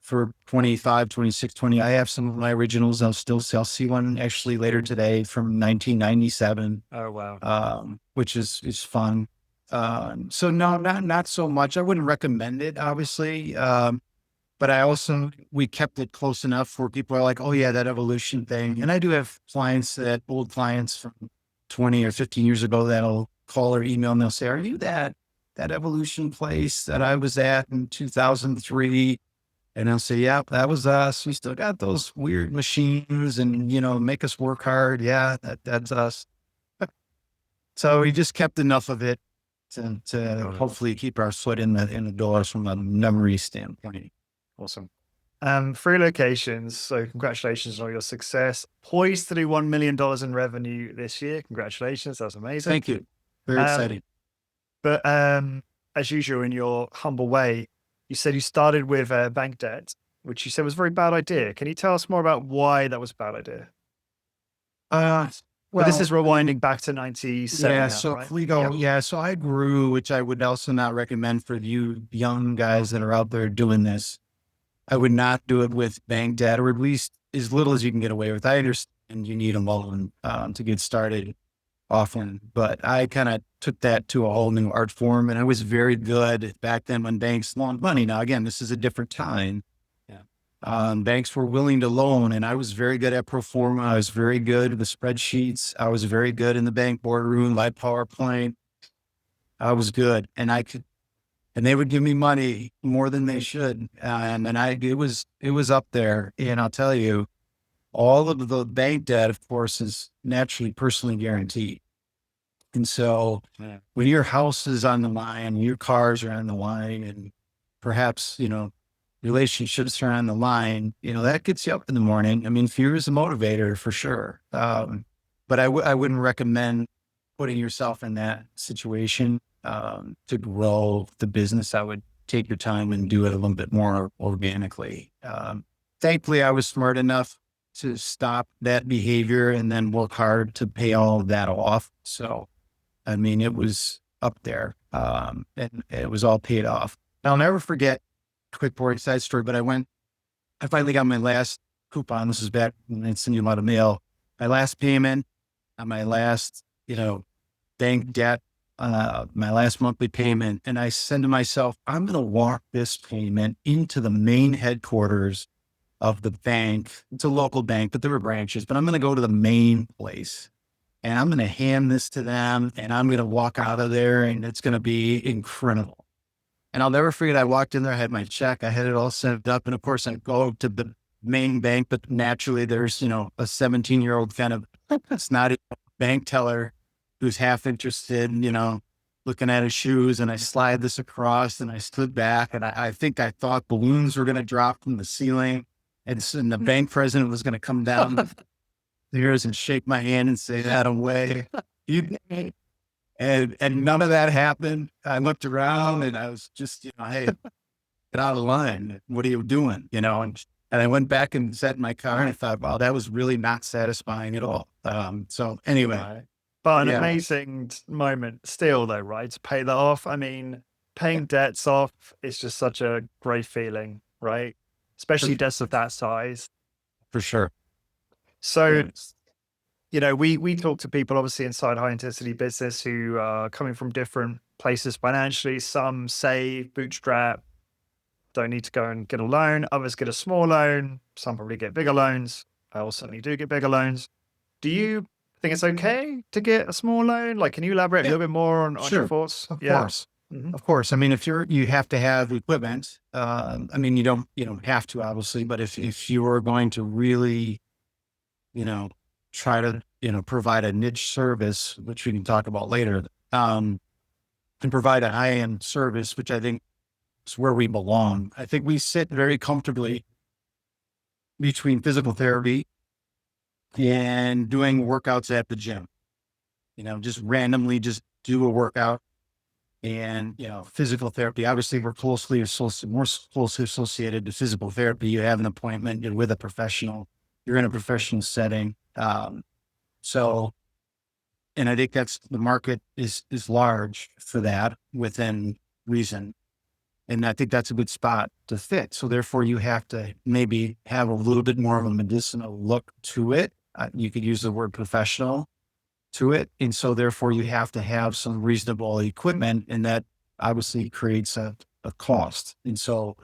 for 25, 26, 20. I have some of my originals. I'll see one actually later today from 1997. Oh, wow. Which is fun. So no, not so much. I wouldn't recommend it, obviously. But we kept it close enough where people are like, oh yeah, that evolution thing. And I do have old clients from 20 or 15 years ago that'll call or email and they'll say, are you that evolution place that I was at in 2003? And I'll say, yeah, that was us. We still got those weird machines and, you know, make us work hard. Yeah, that's us. So we just kept enough of it to hopefully keep our foot in the doors from a memory standpoint. Awesome. 3 locations. So congratulations on all your success. Poised to do $1 million in revenue this year. Congratulations. That's amazing. Thank you. Very exciting. But as usual, in your humble way, you said you started with bank debt, which you said was a very bad idea. Can you tell us more about why that was a bad idea? Well, this is rewinding back to 97. Yeah. Now, So right? if we go, yeah. So I grew, which I would also not recommend for you young guys that are out there doing this. I would not do it with bank debt, or at least as little as you can get away with. I understand you need a loan to get started often, but I kind of took that to a whole new art form. And I was very good back then when banks loaned money. Now, again, this is a different time. Banks were willing to loan, and I was very good at pro forma. I was very good with the spreadsheets. I was very good in the bank boardroom, live PowerPoint. I was good, and they would give me money more than they should. It was up there. And I'll tell you, all of the bank debt, of course, is naturally personally guaranteed. And so when your house is on the line, your cars are on the line, and perhaps, you know, relationships are on the line, you know, that gets you up in the morning. I mean, fear is a motivator for sure. But I wouldn't recommend putting yourself in that situation to grow the business. I would take your time and do it a little bit more organically. Thankfully, I was smart enough to stop that behavior and then work hard to pay all of that off. So, I mean, it was up there and it was all paid off. I'll never forget, quick boring side story, but I finally got my last coupon. This is back when they send you a lot of mail. My last payment on my last, you know, bank debt, my last monthly payment. And I said to myself, I'm going to walk this payment into the main headquarters of the bank. It's a local bank, but there were branches, but I'm going to go to the main place and I'm going to hand this to them, and I'm going to walk out of there, and it's going to be incredible. And I'll never forget, I walked in there, I had my check, I had it all set up. And of course, I go to the main bank, but naturally there's, a 17-year-old kind of snotty bank teller who's half interested, looking at his shoes. And I slide this across, and I stood back, and I think I thought balloons were going to drop from the ceiling. And the bank president was going to come down the stairs and shake my hand and say, "That away." And none of that happened. I looked around, and I was just, "Hey, get out of line. What are you doing?" And I went back and sat in my car, and I thought, wow, that was really not satisfying at all. So anyway, Right. But an yeah, amazing moment still though, right? To pay that off. I mean, paying debts off is just such a great feeling, right? Especially debts of that size. for sure. So, Yeah. we talk to people obviously inside high intensity business who are coming from different places financially. Some save, bootstrap, don't need to go and get a loan. Others get a small loan. Some probably get bigger loans. I also certainly do get bigger loans. Do you think it's okay to get a small loan? Like, can you elaborate a Yeah, little bit more on your sure. thoughts? Of Yeah. course. Mhm. Of course. I mean, if you have to have equipment, I mean, you don't have to, obviously, but if you are going to really, you know, try to, provide a niche service, which we can talk about later, and provide a high-end service, which I think is where we belong. I think we sit very comfortably between physical therapy and doing workouts at the gym, just randomly just do a workout. And, physical therapy, obviously we're more closely associated to physical therapy. You have an appointment, you're with a professional, you're in a professional setting. So, and I think that's the market is large for that within reason. And I think that's a good spot to fit. So therefore you have to maybe have a little bit more of a medicinal look to it. You could use the word professional to it. And so therefore you have to have some reasonable equipment, and that obviously creates a cost. And so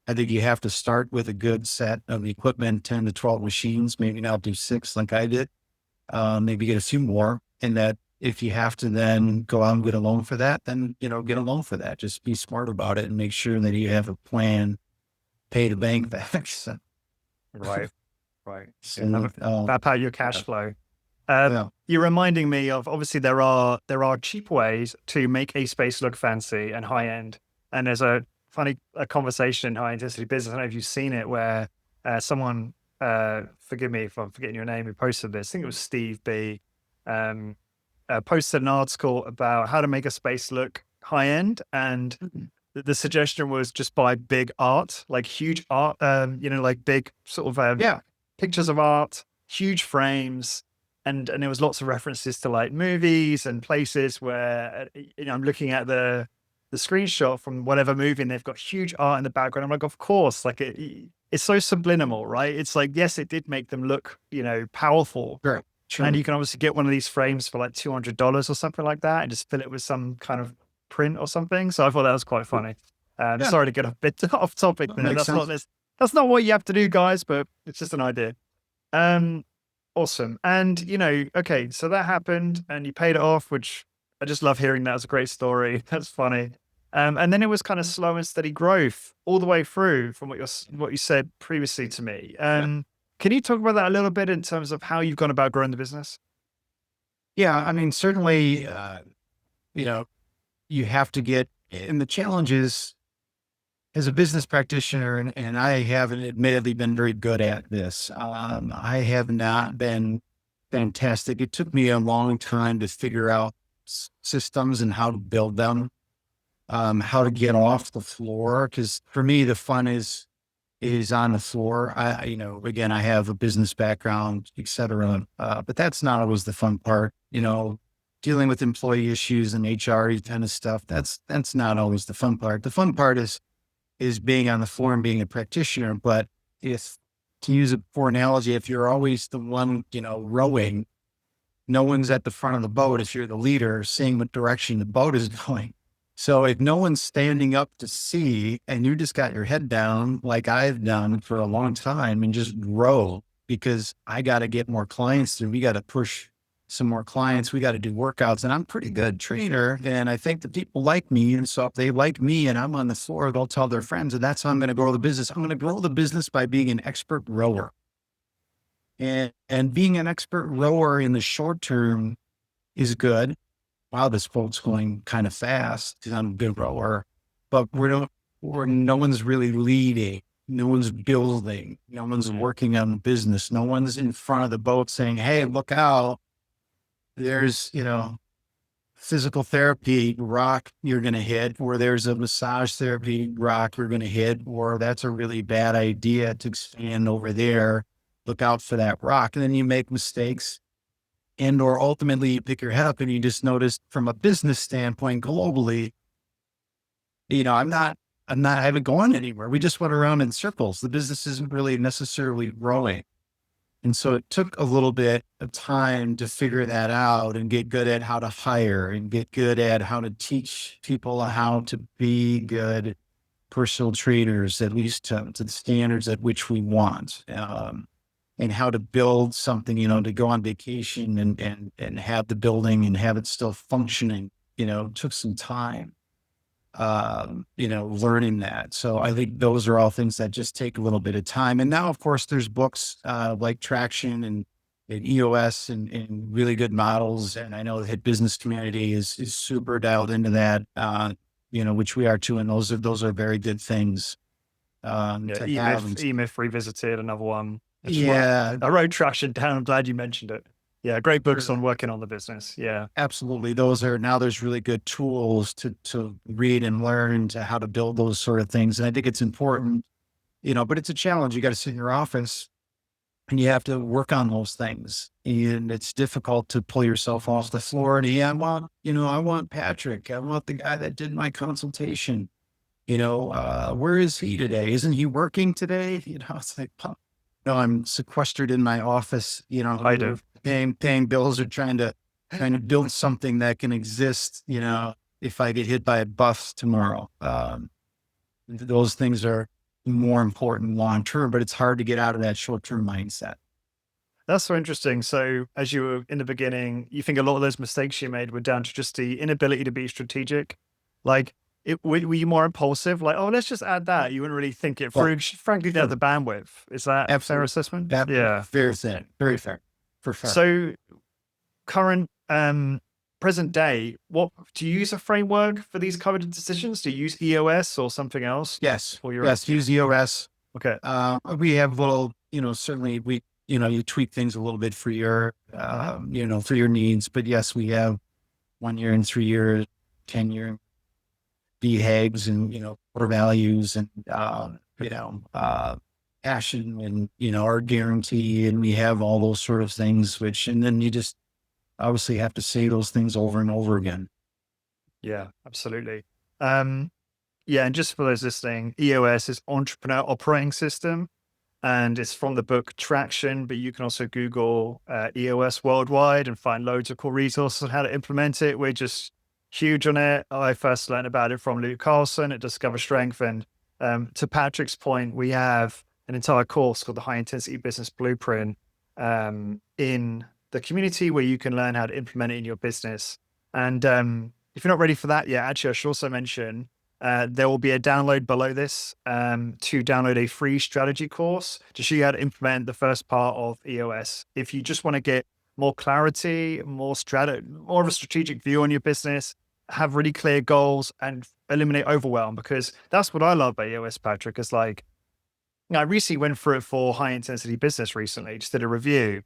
I think you have to start with a good set of equipment, 10 to 12 machines, maybe not do 6 like I did, maybe get a few more. And that if you have to then go out and get a loan for that, then, get a loan for that. Just be smart about it and make sure that you have a plan, pay the bank back. So, Right. Right. so, Map out your cash flow. You're reminding me of, obviously there are cheap ways to make a space look fancy and high end. And there's a conversation in high intensity business. I don't know if you've seen it, where someone, forgive me if I'm forgetting your name, who posted this. I think it was Steve B. Posted an article about how to make a space look high end, and the suggestion was just buy big art, like huge art, like big sort of pictures of art, huge frames. And there was lots of references to like movies and places where, I'm looking at the screenshot from whatever movie, and they've got huge art in the background. I'm like, of course, like it's so subliminal, right? It's like, yes, it did make them look, powerful. Sure. And you can obviously get one of these frames for like $200 or something like that, and just fill it with some kind of print or something. So I thought that was quite funny. Sorry to get a bit off topic there. That's not what you have to do, guys, but it's just an idea. Awesome. And, okay, so that happened and you paid it off, which I just love hearing. That was a great story. That's funny. And then it was kind of slow and steady growth all the way through from what you said previously to me. Can you talk about that a little bit in terms of how you've gone about growing the business? Yeah. I mean, certainly, you have to get, and the challenge is, as a business practitioner, and I haven't admittedly been very good at this. I have not been fantastic. It took me a long time to figure out systems and how to build them, how to get off the floor. Because for me, the fun is on the floor. Again, I have a business background, et cetera. But that's not always the fun part, dealing with employee issues and HR kind of stuff. That's not always the fun part. The fun part is being on the floor and being a practitioner. But to use a poor analogy, if you're always the one, rowing, no one's at the front of the boat. If you're the leader, seeing what direction the boat is going. So if no one's standing up to see, and you just got your head down, like I've done for a long time, and just row, because I got to get more clients through. We got to push some more clients. We got to do workouts, and I'm a pretty good trainer. And I think the people like me. And so if they like me and I'm on the floor, they'll tell their friends, and that's how I'm going to grow the business. I'm going to grow the business by being an expert rower. And being an expert rower in the short term is good. Wow, this boat's going kind of fast because I'm a good rower, but no one's really leading. No one's building. No one's working on the business. No one's in front of the boat saying, hey, look out. There's, physical therapy rock you're going to hit, or there's a massage therapy rock you're going to hit, or that's a really bad idea to expand over there. Look out for that rock. And then you make mistakes, and or ultimately you pick your head up and you just notice from a business standpoint globally, I haven't gone anywhere. We just went around in circles. The business isn't really necessarily growing. And so it took a little bit of time to figure that out and get good at how to hire and get good at how to teach people how to be good personal trainers, at least to the standards at which we want. And how to build something, to go on vacation and have the building and have it still functioning, took some time, learning that. So I think those are all things that just take a little bit of time. And now, of course, there's books like Traction and EOS and really good models. And I know the Hit Business community is super dialed into that, which we are too. And those are very good things to have. E-Myth Revisited, another one. Yeah. I wrote Traction down. I'm glad you mentioned it. Yeah, great books on working on the business. Yeah, absolutely. There's really good tools to read and learn to how to build those sort of things. And I think it's important, but it's a challenge. You got to sit in your office and you have to work on those things. And it's difficult to pull yourself off the floor. And I want Patrick. I want the guy that did my consultation. Where is he today? Isn't he working today? It's like, no, I'm sequestered in my office, I do. Paying bills or trying to build something that can exist, if I get hit by a bus tomorrow. Those things are more important long-term, but it's hard to get out of that short-term mindset. That's so interesting. So as you were in the beginning, you think a lot of those mistakes you made were down to just the inability to be strategic. Like, were you more impulsive? Like, oh, let's just add that. You wouldn't really think it through. Frankly, they have the bandwidth. Is that a fair assessment? Yeah. Very fair. Very fair. For sure. So current, present day, what do you use a framework for these coveted decisions? Do you use EOS or something else? Yes. Use EOS. Okay. We have little, certainly you tweak things a little bit for your, for your needs, but yes, we have 1 year and 3 year, 10-year BHAGs and, core values and, passion and, our guarantee. And we have all those sort of things, and then you just obviously have to say those things over and over again. Yeah, absolutely. And just for those listening, EOS is Entrepreneur Operating System, and it's from the book Traction, but you can also Google EOS worldwide and find loads of cool resources on how to implement it. We're just huge on it. I first learned about it from Luke Carlson at Discover Strength. And to Patrick's point, we have an entire course called the High Intensity Business Blueprint in the community where you can learn how to implement it in your business. And if you're not ready for that yet, actually, I should also mention there will be a download below this to download a free strategy course to show you how to implement the first part of EOS. If you just want to get more clarity, more of a strategic view on your business, have really clear goals and eliminate overwhelm, because that's what I love about EOS, Patrick, is like, I recently went through it for high intensity business recently, just did a review.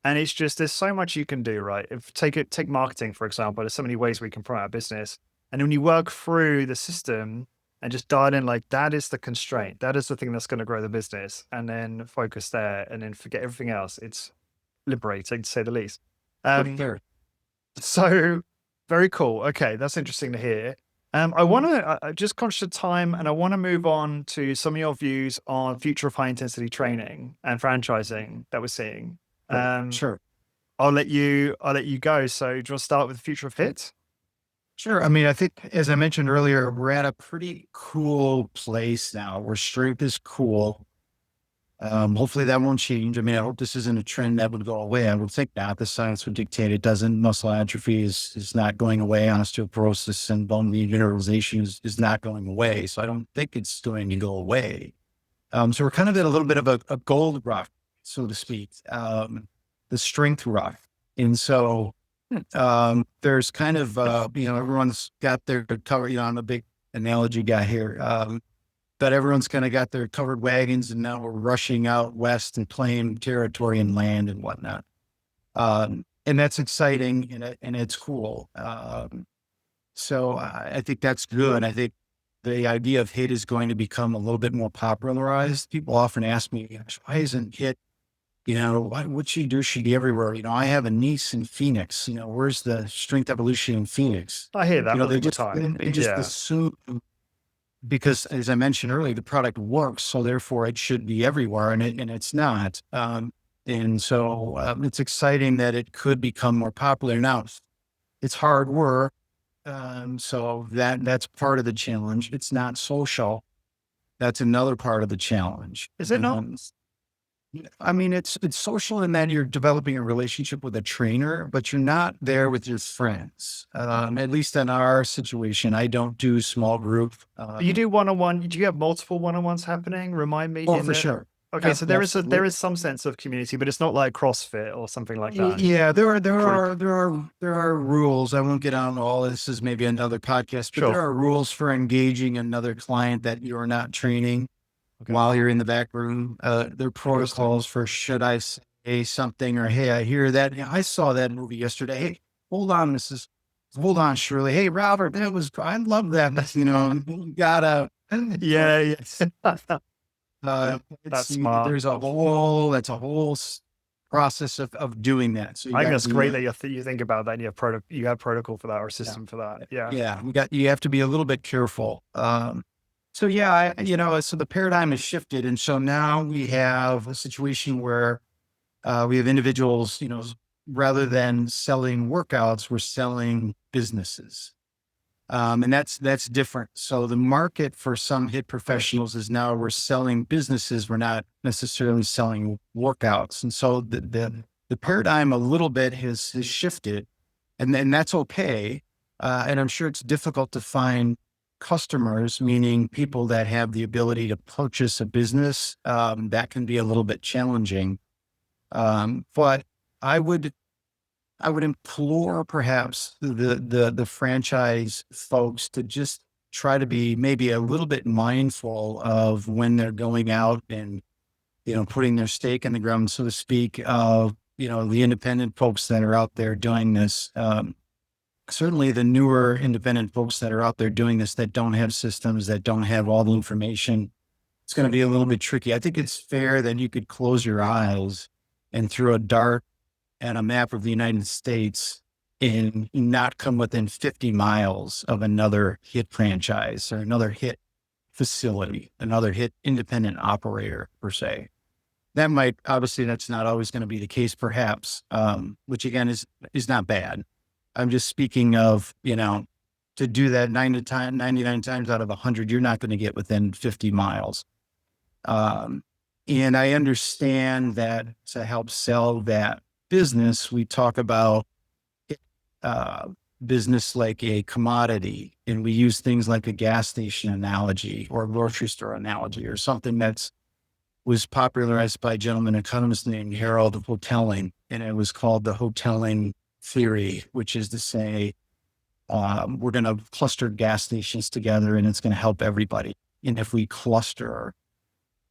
And it's just, there's so much you can do, right? Take marketing, for example. There's so many ways we can promote our business. And when you work through the system and just dial in, like, that is the constraint. That is the thing that's going to grow the business. And then focus there and then forget everything else. It's liberating, to say the least. So very cool. Okay. That's interesting to hear. I want to, just conscious of time, and I want to move on to some of your views on future of high intensity training and franchising that we're seeing. Sure. I'll let you go. So do you want to start with the future of HIT? Sure. I mean, I think, as I mentioned earlier, we're at a pretty cool place now where strength is cool. Hopefully that won't change. I mean, I hope this isn't a trend that would go away. I would think not. The science would dictate it doesn't. Muscle atrophy is not going away. Osteoporosis and bone mineralization is not going away. So I don't think it's going to go away. So we're kind of at a little bit of a gold rush, so to speak, the strength rush. And so there's kind of, everyone's got their cover. I'm a big analogy guy here. But everyone's kind of got their covered wagons, and now we're rushing out west and claim territory and land and whatnot. And that's exciting, and it's cool. So I think that's good. I think the idea of HIIT is going to become a little bit more popularized. People often ask me, why isn't HIIT, what she do should be everywhere. I have a niece in Phoenix, where's the strength evolution in Phoenix? I hear that all They the just, time. they just assume, because as I mentioned earlier, the product works, so therefore it should be everywhere, and it's not. And so it's exciting that it could become more popular. Now, it's hard work. So that's part of the challenge. It's not social. That's another part of the challenge. Is it not? I mean, it's social in that you're developing a relationship with a trainer, but you're not there with your friends. At least in our situation, I don't do small group. You do one-on-one. Do you have multiple one-on-ones happening? Remind me. Oh, for sure. Okay, so there is some sense of community, but it's not like CrossFit or something like that. Yeah, there are rules. I won't get on all this. Is maybe another podcast, but there are rules for engaging another client that you're not training while you're in the back room. There are protocols for, should I say something, or, hey, I hear that. I saw that movie yesterday. Hey, hold on, Shirley. Hey, Robert, I love that. You gotta, yes. That's smart. There's a whole process of doing that. So I think that's great that you think about that, and you have protocol for that, or a system for that. Yeah. You have to be a little bit careful. So yeah, so the paradigm has shifted. And so now we have a situation where we have individuals, rather than selling workouts, we're selling businesses. And that's different. So the market for some HIIT professionals is now we're selling businesses. We're not necessarily selling workouts. And so the paradigm a little bit has shifted, and that's okay. And I'm sure it's difficult to find customers, meaning people that have the ability to purchase a business. That can be a little bit challenging. But I would implore perhaps the franchise folks to just try to be maybe a little bit mindful of when they're going out and, putting their stake in the ground, so to speak, of, the independent folks that are out there doing this. Certainly the newer independent folks that are out there doing this, that don't have systems, that don't have all the information, it's going to be a little bit tricky. I think it's fair that you could close your eyes and throw a dart at a map of the United States and not come within 50 miles of another HIIT franchise or another HIIT facility, another HIIT independent operator per se. Obviously that's not always going to be the case, perhaps, which again is not bad. I'm just speaking of, to do that 99 times out of 100, you're not going to get within 50 miles. And I understand that to help sell that business, we talk about business like a commodity, and we use things like a gas station analogy or a grocery store analogy, or something was popularized by a gentleman economist named Harold Hotelling, and it was called the Hotelling theory, which is to say, we're going to cluster gas stations together and it's going to help everybody. And if we cluster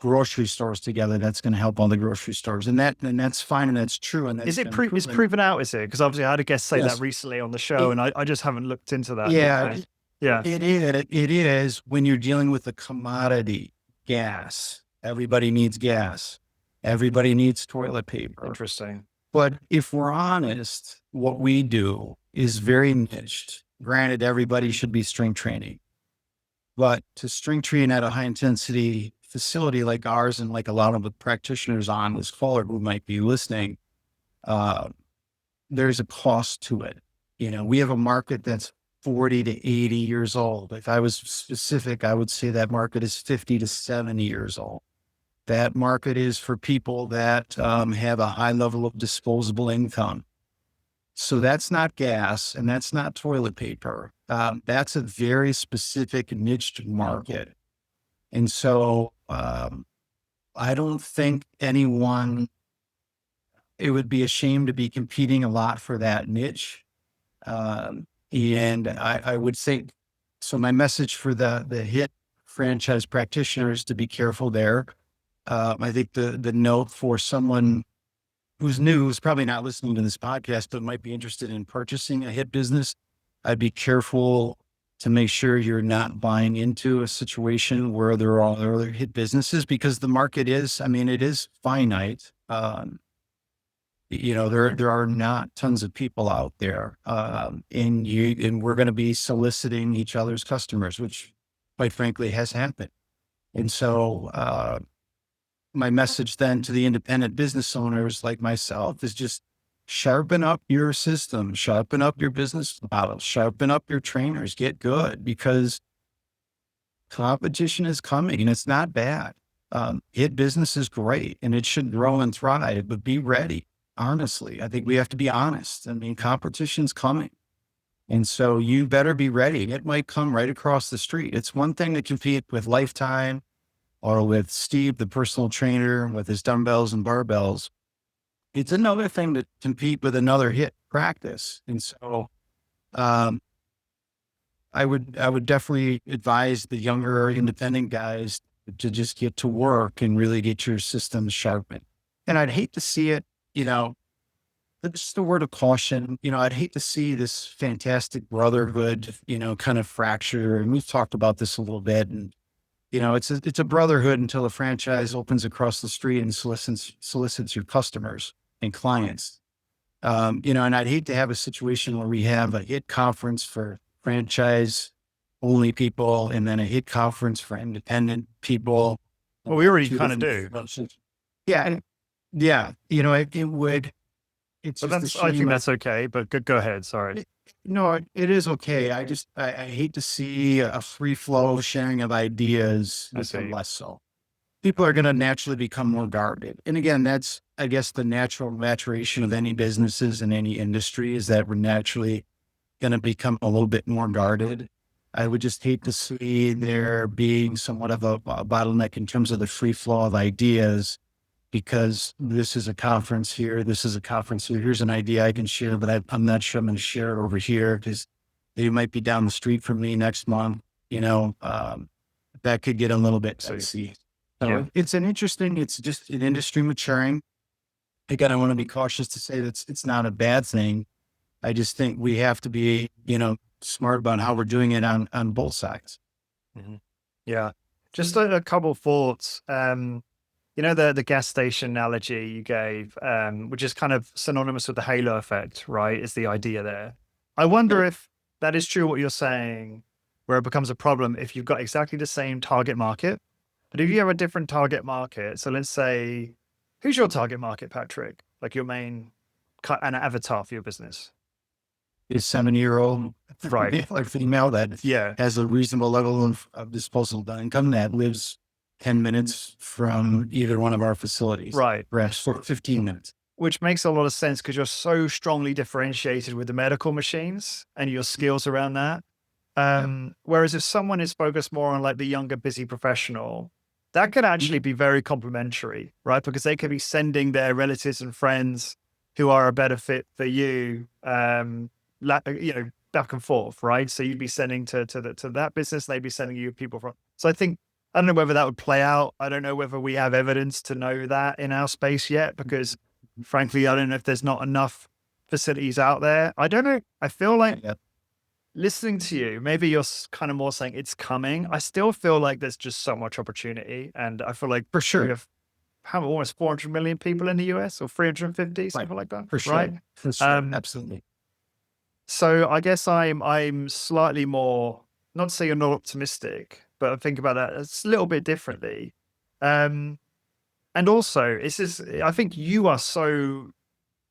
grocery stores together, that's going to help all the grocery stores. And that's fine. And that's true. And that's it's proven out, is it? Because obviously I had a guest say that recently on the show, and I just haven't looked into that. Yeah. It is when you're dealing with a commodity, gas. Everybody needs gas. Everybody needs toilet paper. Interesting. But if we're honest, what we do is very niched. Granted, everybody should be strength training, but to strength train at a high intensity facility like ours, and like a lot of the practitioners on this call who might be listening, there's a cost to it. We have a market that's 40 to 80 years old. If I was specific, I would say that market is 50 to 70 years old. That market is for people that have a high level of disposable income. So that's not gas and that's not toilet paper. That's a very specific niched market. And so I don't think it would be a shame to be competing a lot for that niche. And I would think, so my message for the HIT franchise practitioners to be careful there. I think the note for someone who's new, who's probably not listening to this podcast, but might be interested in purchasing a HIT business, I'd be careful to make sure you're not buying into a situation where there are other HIT businesses, because the market is, it is finite. There are not tons of people out there, and we're going to be soliciting each other's customers, which quite frankly has happened. And so, my message then to the independent business owners like myself is just sharpen up your system, sharpen up your business model, sharpen up your trainers, get good, because competition is coming and it's not bad. HIT business is great and it should grow and thrive, but be ready. Honestly, I think we have to be honest. Competition's coming. And so you better be ready. It might come right across the street. It's one thing to compete with Lifetime or with Steve, the personal trainer, with his dumbbells and barbells. It's another thing to compete with another HIT practice. And so I would definitely advise the younger independent guys to just get to work and really get your systems sharpened. And I'd hate to see it, just a word of caution, I'd hate to see this fantastic brotherhood, kind of fracture. And we've talked about this a little bit, and it's a brotherhood until a franchise opens across the street and solicits your customers and clients. And I'd hate to have a situation where we have a HIT conference for franchise only people and then a HIT conference for independent people. Well, we already kind of do. Yeah. Yeah. It would, it's but just I think that's okay, but go ahead. Sorry. No, it is okay. I hate to see a free flow sharing of ideas become less so. People are going to naturally become more guarded. And again, that's, I guess, the natural maturation of any businesses in any industry, is that we're naturally going to become a little bit more guarded. I would just hate to see there being somewhat of a bottleneck in terms of the free flow of ideas, because this is a conference here, this is a conference here, here's an idea I can share, but I'm not sure I'm going to share it over here because they might be down the street from me next month. That could get a little bit dicey. So it's just an industry maturing. Again, I want to be cautious to say that it's not a bad thing. I just think we have to be, smart about how we're doing it on both sides. Mm-hmm. Yeah. Just a couple thoughts. The gas station analogy you gave, which is kind of synonymous with the halo effect, right? Is the idea there. I wonder if that is true what you're saying, where it becomes a problem if you've got exactly the same target market, but if you have a different target market. So let's say, who's your target market, Patrick? Like your main an avatar for your business? Is 7-year-old, right? Like female that has a reasonable level of disposable income that lives 10 minutes from either one of our facilities. Right. Rest for 15 minutes. Which makes a lot of sense because you're so strongly differentiated with the medical machines and your skills around that. Whereas if someone is focused more on like the younger, busy professional, that could actually be very complementary, right? Because they could be sending their relatives and friends who are a better fit for you, back and forth, right? So you'd be sending to that business, they'd be sending you people from. So I don't know whether that would play out. I don't know whether we have evidence to know that in our space yet, because frankly, I don't know if there's not enough facilities out there. I don't know. I feel like listening to you, maybe you're kind of more saying it's coming. I still feel like there's just so much opportunity. And I feel like for sure we have almost 400 million people in the US, or 350, something like that. For sure. Right? For sure. Absolutely. So I guess I'm slightly more, not to say you're not optimistic, but I think about that a little bit differently. And also, I think you are so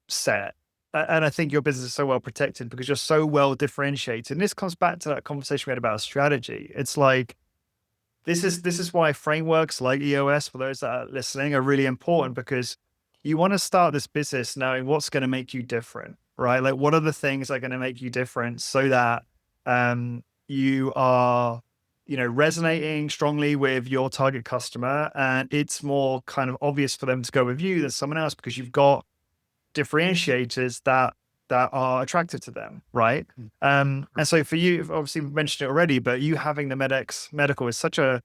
set, and I think your business is so well protected because you're so well differentiated. And this comes back to that conversation we had about strategy. It's like, this is why frameworks like EOS, for those that are listening, are really important, because you want to start this business knowing what's going to make you different, right? Like, what are the things that are going to make you different, so that you are, resonating strongly with your target customer, and it's more kind of obvious for them to go with you than someone else, because you've got differentiators that are attractive to them, right? And so for you, obviously we mentioned it already, but you having the MedX Medical is such a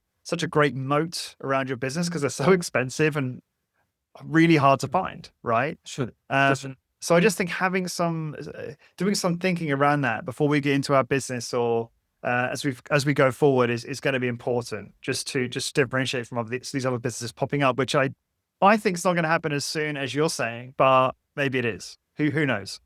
great moat around your business, because they're so expensive and really hard to find, right? Sure. So I just think having doing some thinking around that before we get into our business, or as we go forward, is going to be important, just to differentiate from these other businesses popping up, which I think is not going to happen as soon as you're saying, but maybe it is. Who knows?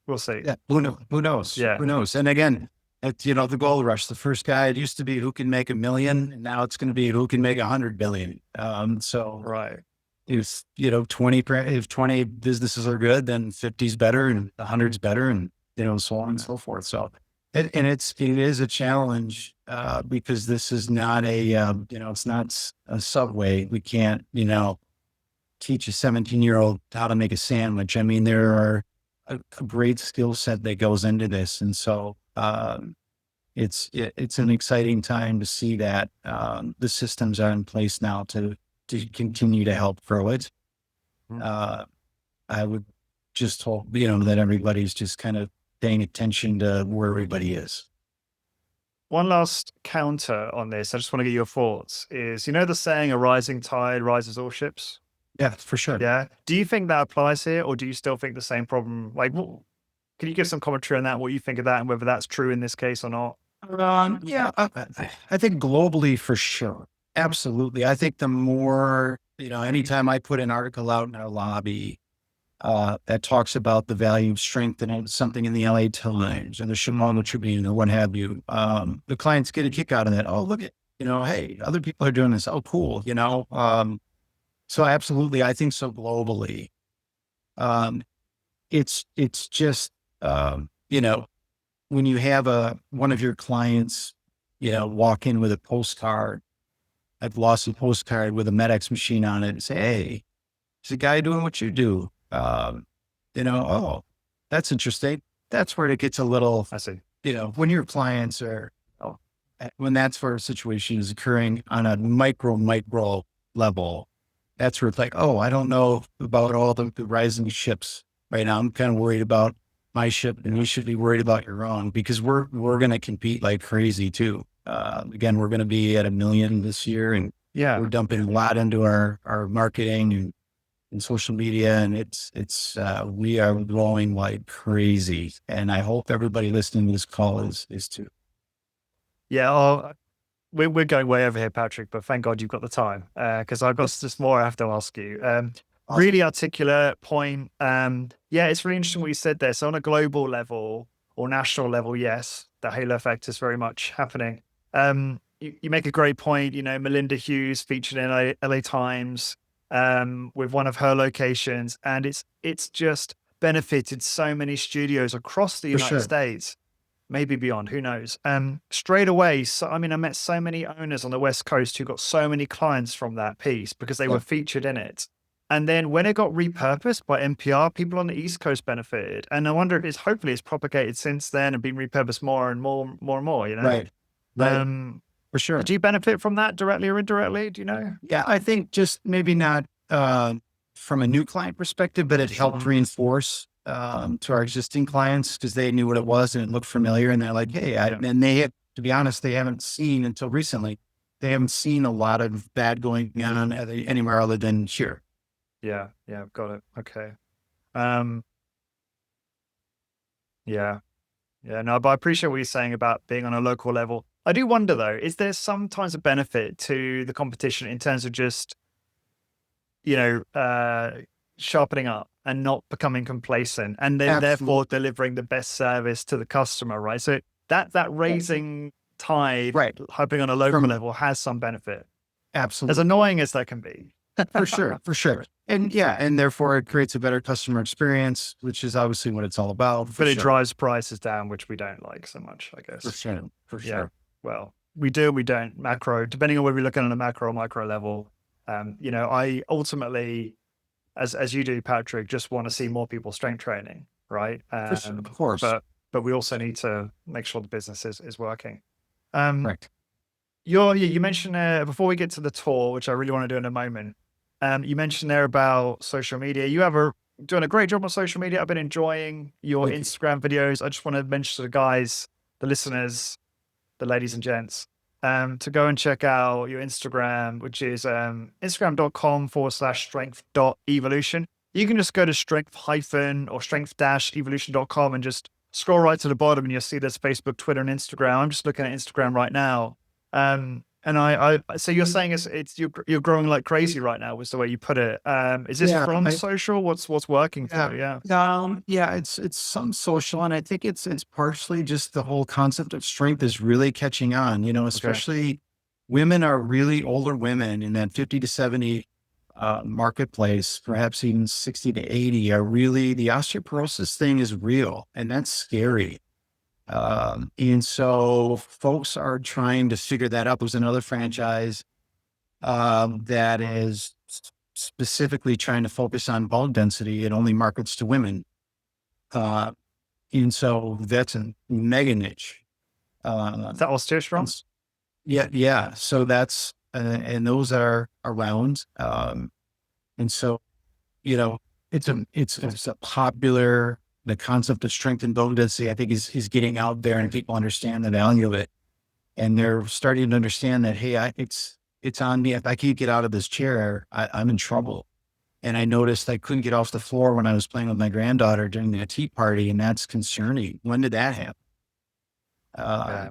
We'll see. Yeah. Who knows? Yeah. Who knows? And again, it's, the gold rush, the first guy, it used to be who can make $1 million, and now it's going to be who can make 100 billion. So Right. if, 20 businesses are good, then 50's better and 100's better, and, so on and so forth. So, it is a challenge, because this is not it's not a Subway. We can't, teach a 17-year-old how to make a sandwich. I mean, there are a great skill set that goes into this. And so, it's an exciting time to see that, the systems are in place now to continue to help grow it. I would just hope, that everybody's just kind of paying attention to where everybody is. One last counter on this, I just want to get your thoughts, is, the saying, a rising tide rises all ships? Yeah, for sure. Yeah. Do you think that applies here, or do you still think the same problem? Like, can you give some commentary on that, what you think of that, and whether that's true in this case or not? Yeah, I think globally for sure. Absolutely. I think the more, anytime I put an article out in our lobby, that talks about the value of strengthening something in the LA Times and the Chicago Tribune or what have you, the clients get a kick out of that. Oh, look at, hey, other people are doing this. Oh, cool. So absolutely, I think so globally. It's just, when you have one of your clients, walk in with a postcard, I've lost a postcard with a MedX machine on it, and say, hey, there's a guy doing what you do. Oh, that's interesting. That's where it gets a little, I see. When your clients are, when that sort of situation is occurring on a micro level, that's where it's like, oh, I don't know about all the rising ships right now. I'm kind of worried about my ship, and you should be worried about your own, because we're going to compete like crazy too. Again, we're going to be at 1 million this year, and we're dumping a lot into our marketing and social media, and we are growing like crazy. And I hope everybody listening to this call is too. Yeah. We're going way over here, Patrick, but thank God you've got the time, because I've got just more I have to ask you. Really articulate point. Yeah, it's really interesting what you said there. So on a global level or national level, yes, the halo effect is very much happening. You make a great point. Melinda Hughes featured in LA Times with one of her locations, and it's just benefited so many studios across the United States. Maybe beyond, who knows? Straight away. So, I met so many owners on the West Coast who got so many clients from that piece because they were featured in it. And then when it got repurposed by NPR, people on the East Coast benefited. And I wonder if hopefully it's propagated since then and been repurposed more and more and more, Right. For sure. Did you benefit from that directly or indirectly? Do you know? Yeah, I think just maybe not from a new client perspective, but it helped reinforce to our existing clients, because they knew what it was and it looked familiar, and they're like, hey, and to be honest, they haven't seen until recently, they haven't seen a lot of bad going on anywhere other than here. Yeah. Got it. Okay. Yeah. No, but I appreciate what you're saying about being on a local level. I do wonder though, is there sometimes a benefit to the competition in terms of just, sharpening up and not becoming complacent, and then therefore delivering the best service to the customer, right? So that raising tide, hoping on a local level, has some benefit. Absolutely. As annoying as that can be. For sure. And and therefore it creates a better customer experience, which is obviously what it's all about. But it drives prices down, which we don't like so much, I guess. For sure. Well, we do, we don't. Macro, depending on whether we're looking at a macro or micro level. I ultimately, as you do, Patrick, just want to see more people strength training, right? For sure, of course. But we also need to make sure the business is working. Um, Correct. you mentioned before we get to the tour, which I really want to do in a moment. You mentioned there about social media. You have doing a great job on social media. I've been enjoying your Thank you. Instagram videos. I just want to mention to the guys, the listeners, the ladies and gents, to go and check out your Instagram, which is instagram.com/strength.evolution. You can just go to strength-evolution.com and just scroll right to the bottom and you'll see there's Facebook, Twitter, and Instagram. I'm just looking at Instagram right now. So you're saying you're growing like crazy right now was the way you put it. Is this Yeah, from social? What's working for you? Yeah. yeah, it's some social, and I think it's partially just the whole concept of strength is really catching on. Okay. Especially women are really older women in that 50 to 70 marketplace, perhaps even 60 to 80 are really the osteoporosis thing is real, and that's scary. And so folks are trying to figure that out. There's another franchise that is specifically trying to focus on bone density. It only markets to women. And so that's a mega niche. Is that osteostrong? Yeah. Yeah. So and those are around. And so, you know, it's a popular, the concept of strength and bone density, I think is getting out there and people understand the value of it. And they're starting to understand that, hey, it's on me. If I can't get out of this chair, I'm in trouble. And I noticed I couldn't get off the floor when I was playing with my granddaughter during the tea party. And that's concerning. When did that happen? Yeah.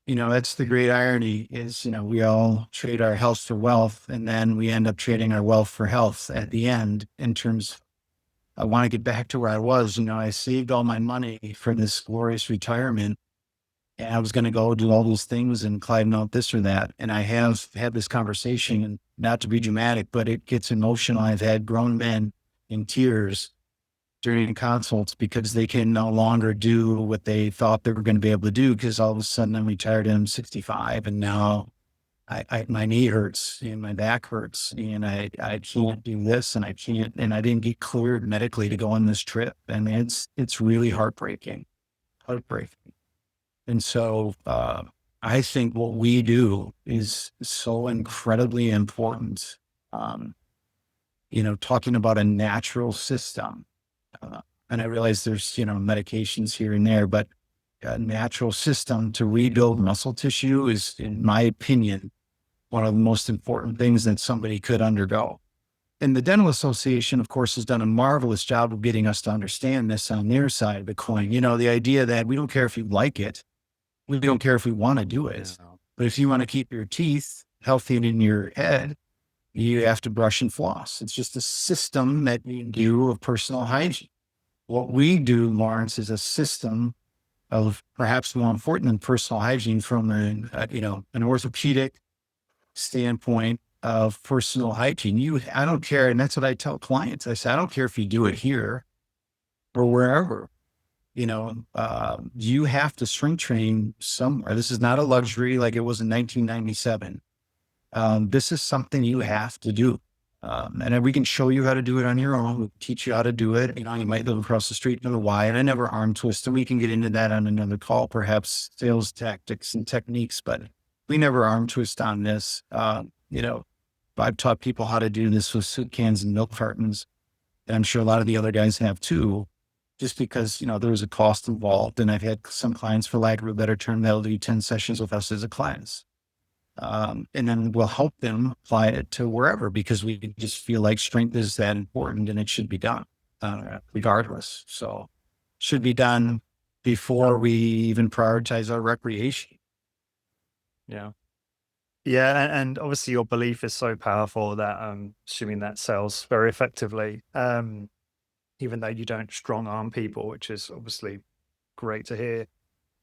That's the great irony is, we all trade our health for wealth, and then we end up trading our wealth for health at the end in terms, I want to get back to where I was. I saved all my money for this glorious retirement, and I was going to go do all those things and climb out this or that. And I have had this conversation, and not to be dramatic, but it gets emotional. I've had grown men in tears during consults because they can no longer do what they thought they were going to be able to do. Because all of a sudden I'm retired and I'm 65, and now my knee hurts and my back hurts, and I can't do this, and I can't, and I didn't get cleared medically to go on this trip. And it's really heartbreaking. And so, I think what we do is so incredibly important. Talking about a natural system, and I realize there's, medications here and there, but a natural system to rebuild muscle tissue is, in my opinion, one of the most important things that somebody could undergo. And the Dental Association, of course, has done a marvelous job of getting us to understand this on their side of the coin. The idea that we don't care if you like it. We don't care if we want to do it. But if you want to keep your teeth healthy and in your head, you have to brush and floss. It's just a system that you do of personal hygiene. What we do, Lawrence, is a system of perhaps more important than personal hygiene from an orthopedic standpoint of personal hygiene. I don't care. And that's what I tell clients. I say, I don't care if you do it here or wherever, you have to strength train somewhere. This is not a luxury like it was in 1997. This is something you have to do. And we can show you how to do it on your own. We'll teach you how to do it. You might live across the street, know why. And I never arm twist, and we can get into that on another call, perhaps sales tactics and techniques, but we never arm twist on this. I've taught people how to do this with soup cans and milk cartons. And I'm sure a lot of the other guys have too, just because, there's a cost involved. And I've had some clients, for lack of a better term, that'll do 10 sessions with us as a class. And then we'll help them apply it to wherever, because we just feel like strength is that important and it should be done, regardless. So it should be done before we even prioritize our recreation. Yeah. Yeah. And obviously your belief is so powerful that assuming that sells very effectively, even though you don't strong arm people, which is obviously great to hear.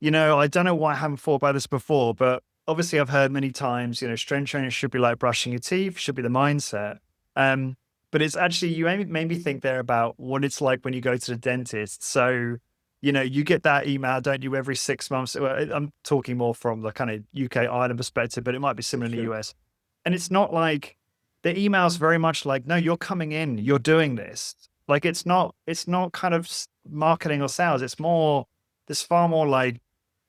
I don't know why I haven't thought about this before, but obviously I've heard many times, strength training should be like brushing your teeth, should be the mindset. But it's actually, you made me think there about what it's like when you go to the dentist. So you get that email, don't you, every 6 months? Well, I'm talking more from the kind of UK Ireland perspective, but it might be similar in the Sure. US. And it's not like the email's very much like, no, you're coming in, you're doing this. Like it's not kind of marketing or sales. It's more, there's far more like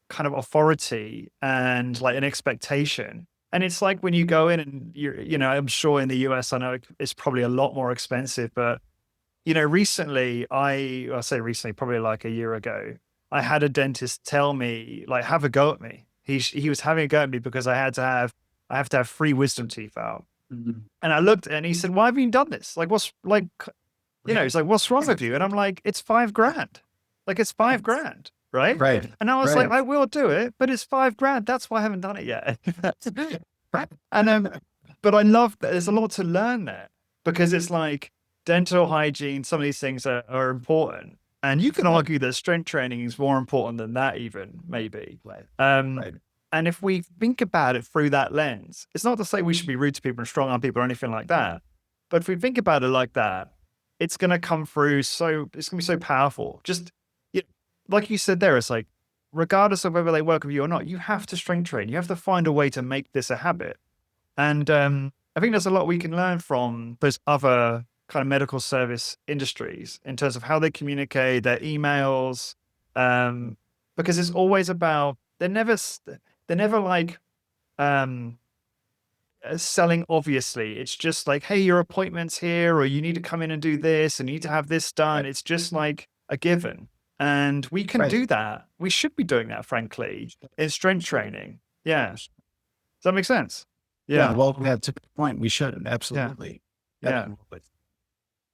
kind of authority and like an expectation. And it's like when you go in and I'm sure in the US, I know it's probably a lot more expensive, but recently, I say recently, probably like a year ago, I had a dentist tell me, like, have a go at me. He was having a go at me because I have to have 3 wisdom teeth out. Mhm. And I looked and he said, why have you done this? Like, what's like, he's like, what's wrong with you? And I'm like, it's 5 grand. Like, it's 5 grand, right? Right. And I was like, Right. I will do it, but it's 5 grand. That's why I haven't done it yet. And but I love that there's a lot to learn there because it's like dental hygiene, some of these things are important. And you can argue that strength training is more important than that, even maybe. Right. Um, Right. and if we think about it through that lens, it's not to say we should be rude to people and strong on people or anything like that. But if we think about it like that, it's going to come through. So it's going to be so powerful. Just like you said there, it's like, regardless of whether they work with you or not, you have to strength train. You have to find a way to make this a habit. And I think there's a lot we can learn from those other kind of medical service industries in terms of how they communicate, their emails, because it's always about they're never like selling. Obviously, it's just like, hey, your appointment's here, or you need to come in and do this, and you need to have this done. Right. It's just like a given, and we can Right. do that. We should be doing that, frankly, in strength training. Yeah, does that make sense? Yeah. Yeah, Well, that's a good point. We should yeah, absolutely. yeah. Absolutely.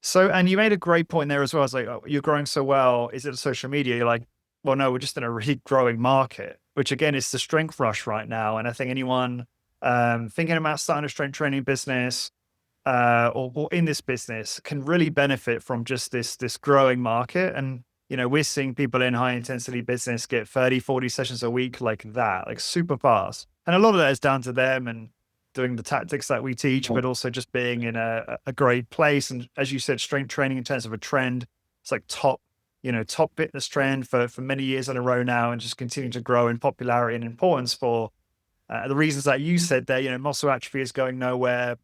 So, and you made a great point there as well. It's like, oh, you're growing so well. Is it social media? You're like, well, no, we're just in a really growing market, which again is the strength rush right now. And I think anyone thinking about starting a strength training business or in this business can really benefit from just this growing market. And, we're seeing people in high intensity business get 30, 40 sessions a week like that, like super fast. And a lot of that is down to them and doing the tactics that we teach, but also just being in a great place. And as you said, strength training in terms of a trend, it's like top fitness trend for many years in a row now, and just continuing to grow in popularity and importance for the reasons that you said there. Muscle atrophy is going nowhere.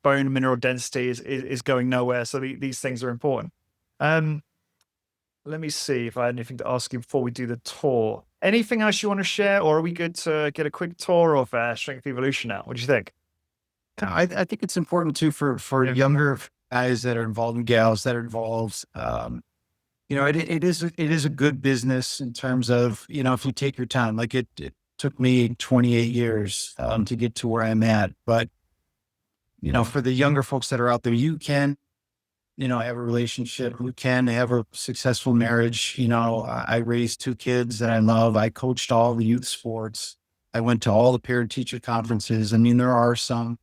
Bone mineral density is going nowhere. So these things are important. Um, Let me see if I had anything to ask you before we do the tour. Anything else you want to share, or are we good to get a quick tour of Strength Evolution now? What do you think? I think it's important too for Yeah. younger guys that are involved and gals that are involved. It is a good business in terms of, if you take your time, like it took me 28 years to get to where I'm at. But, for the younger folks that are out there, you can, have a relationship. You can have a successful marriage. I raised 2 kids that I love. I coached all the youth sports. I went to all the parent teacher conferences. I mean, there are some,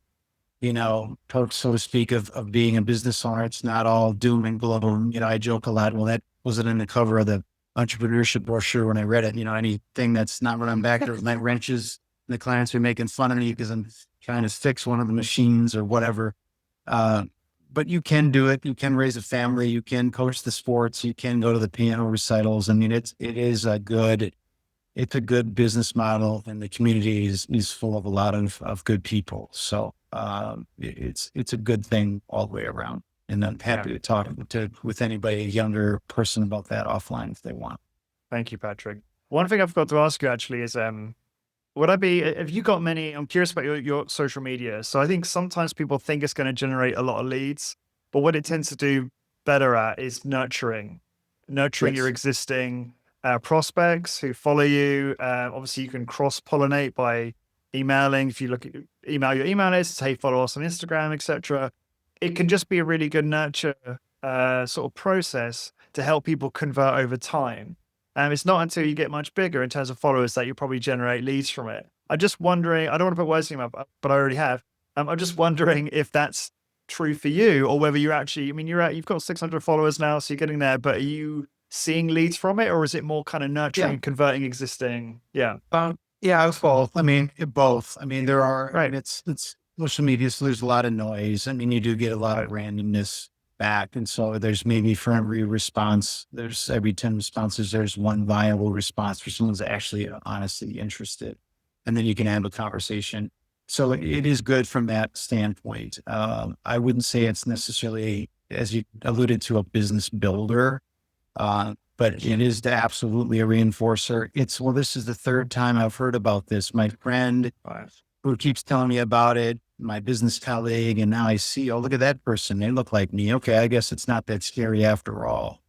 perks, so to speak, of being a business owner. It's not all doom and gloom. I joke a lot. Well, that wasn't in the cover of the entrepreneurship brochure when I read it. Anything that's not running back there with my wrenches, and the clients are making fun of me because I'm trying to fix one of the machines or whatever. But you can do it. You can raise a family. You can coach the sports. You can go to the piano recitals. I mean, it's a good business model, and the community is full of a lot of good people. So it's a good thing all the way around. And I'm happy to talk with anybody, a younger person, about that offline if they want. Thank you, Patrick. One thing I forgot to ask you actually is, have you got many, I'm curious about your social media. So I think sometimes people think it's going to generate a lot of leads, but what it tends to do better at is nurturing your Yes. existing prospects who follow you. Obviously you can cross-pollinate by emailing. If you email your email list, hey, follow us on Instagram, etc. It can just be a really good nurture sort of process to help people convert over time. It's not until you get much bigger in terms of followers that you probably generate leads from it. I'm just wondering, I don't want to put words in your mouth, but I already have. I'm just wondering if that's true for you, or whether you're actually, I mean, you've got 600 followers now, so you're getting there, but are you seeing leads from it, or is it more kind of nurturing Yeah. and converting existing? Yeah. Yeah, it's both. I mean, both. I mean, there are, I Right. mean, it's social media, so there's a lot of noise. I mean, you do get a lot of Right. randomness. back. And so there's maybe for every response, there's every 10 responses, there's one viable response for someone's actually honestly interested. And then you can have a conversation. So it is good from that standpoint. I wouldn't say it's necessarily, as you alluded to, a business builder, but it is absolutely a reinforcer. Well, this is the third time I've heard about this. My friend who keeps telling me about it, my business colleague, and now I see, oh, look at that person. They look like me. Okay, I guess it's not that scary after all.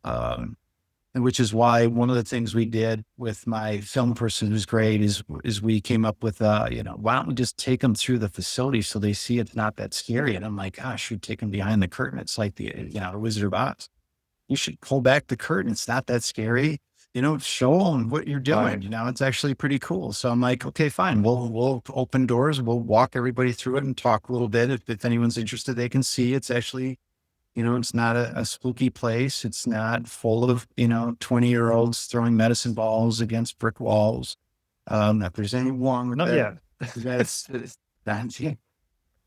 And which is why one of the things we did with my film person, who's great, is we came up with, why don't we just take them through the facility so they see it's not that scary? And I'm like, gosh, you take them behind the curtain. It's like the Wizard of Oz. You should pull back the curtain. It's not that scary. Show them what you're doing. It's actually pretty cool. So I'm like, okay, fine. We'll open doors. We'll walk everybody through it and talk a little bit. If anyone's interested, they can see it's actually, it's not a spooky place. It's not full of, 20-year-olds throwing medicine balls against brick walls. If there's anything wrong with that, that's we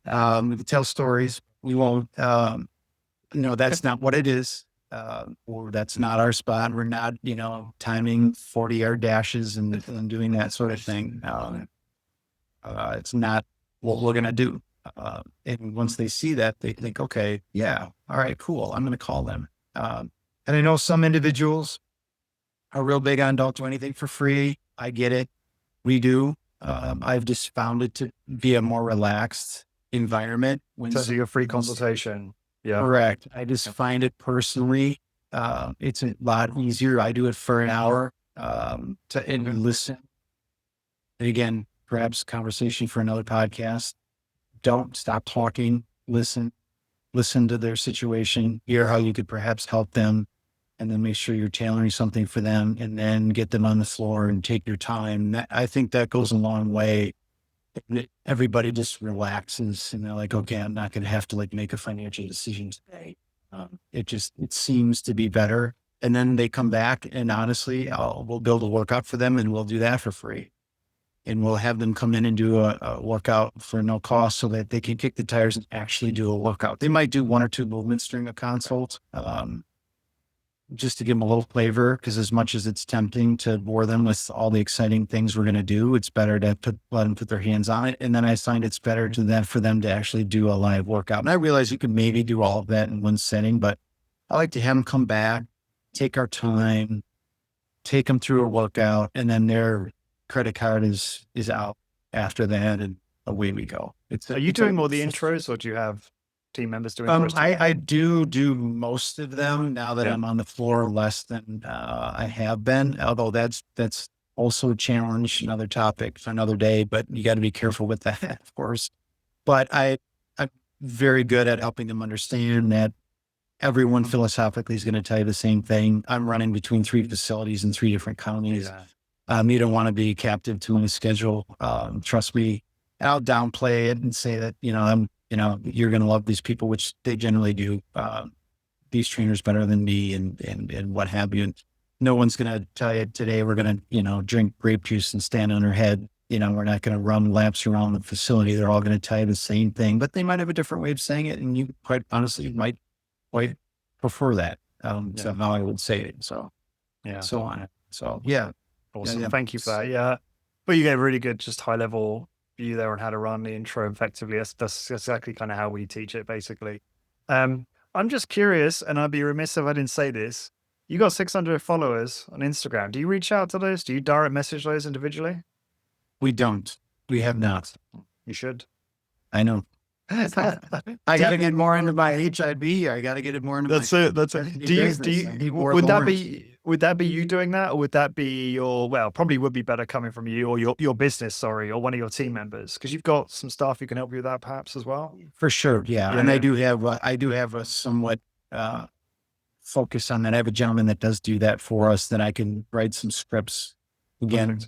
can tell stories. We won't, that's not what it is. Or that's not our spot. We're not, timing 40-yard dashes and doing that sort of thing. It's not what we're going to do. And once they see that, they think, okay, yeah, all right, cool. I'm going to call them. And I know some individuals are real big on don't do anything for free. I get it. We do. I've just found it to be a more relaxed environment. So your free consultation. Yeah. Correct. I just find it personally, it's a lot easier. I do it for an hour, and listen. And again, perhaps conversation for another podcast. Don't stop talking, listen to their situation, hear how you could perhaps help them, and then make sure you're tailoring something for them, and then get them on the floor and take your time. I think that goes a long way. Everybody just relaxes and they're like, okay, I'm not going to have to make a financial decision today. It seems to be better. And then they come back and honestly, we'll build a workout for them and we'll do that for free. And we'll have them come in and do a workout for no cost so that they can kick the tires and actually do a workout. They might do one or two movements during a consult, just to give them a little flavor, because as much as it's tempting to bore them with all the exciting things we're going to do, it's better to let them put their hands on it. And then I find it's better for them to actually do a live workout. And I realize you can maybe do all of that in one setting, but I like to have them come back, take our time, take them through a workout, and then their credit card is out after that, and away we go. Are you doing more the intros, or do you have team members doing? I do most of them now that I'm on the floor less than I have been. Although that's also a challenge, another topic for another day. But you got to be careful with that, of course. But I'm very good at helping them understand that everyone philosophically is going to tell you the same thing. I'm running between 3 facilities in 3 different counties. You don't want to be captive to my schedule. Trust me. I'll downplay it and say that you're going to love these people, which they generally do. These trainers better than me, and what have you. And no one's going to tell you today we're going to drink grape juice and stand on our head. We're not going to run laps around the facility. They're all going to tell you the same thing, but they might have a different way of saying it, and you quite honestly might quite prefer that. So how I would say it. So so on. So awesome. Thank you for that. Yeah, but you gave a really good, just high level view there on how to run the intro effectively. That's exactly kind of how we teach it, basically. I'm just curious, and I'd be remiss if I didn't say this. You got 600 followers on Instagram. Do you reach out to those? Do you direct message those individually? We don't. We have not. You should. I know. I got to get more into my HIB. I got to get it more into That's it. Would that be you doing that, or would that be probably would be better coming from you or your business, or one of your team members, because you've got some staff who can help you with that perhaps as well? For sure. Yeah. And I do have a somewhat focus on that. I have a gentleman that does do that for us, that I can write some scripts. Again,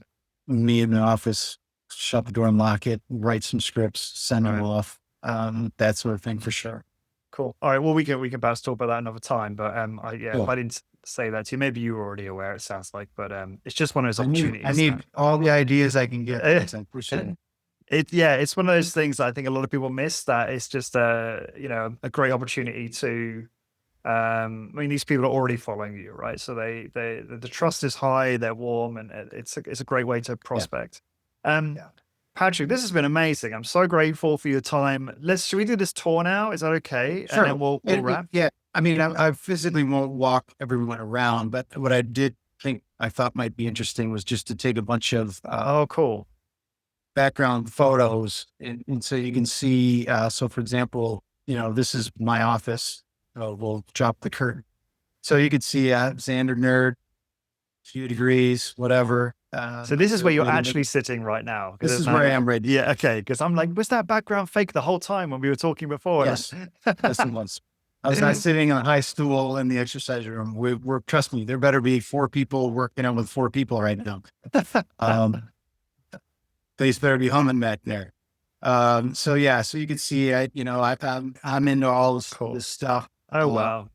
me in the office, shut the door and lock it, write some scripts, send them off. That sort of thing for sure. Cool. All right. Well, we can perhaps talk about that another time, but if I didn't say that to you, maybe you were already aware, it sounds like, but it's just one of those opportunities. I need all the ideas I can get. For sure. It's one of those things that I think a lot of people miss, that it's just a great opportunity to I mean, these people are already following you, right? So the trust is high, they're warm, and it's a great way to Yeah. prospect. Um, Yeah. Patrick, this has been amazing. I'm so grateful for your time. Should we do this tour now? Is that okay? And Sure. then we'll wrap. Yeah. I mean, I physically won't walk everyone around, but what I did think I thought might be interesting was just to take a bunch of Oh, cool. background photos, and so you can see. So, for example, this is my office. So we'll drop the curtain, so you can see Xander Nerd, few degrees, whatever. So this is where you're Maybe actually sitting right now. Because this there's is where I no, am right. yeah, okay. Because I'm like, was that background fake the whole time when we were talking before? Yes, yes, it was. I was not sitting on a high stool in the exercise room. We're trust me, there better be 4 people working out with 4 people right now. Things better be humming back there. So yeah, so you can see, I'm into all this stuff. Oh, wow.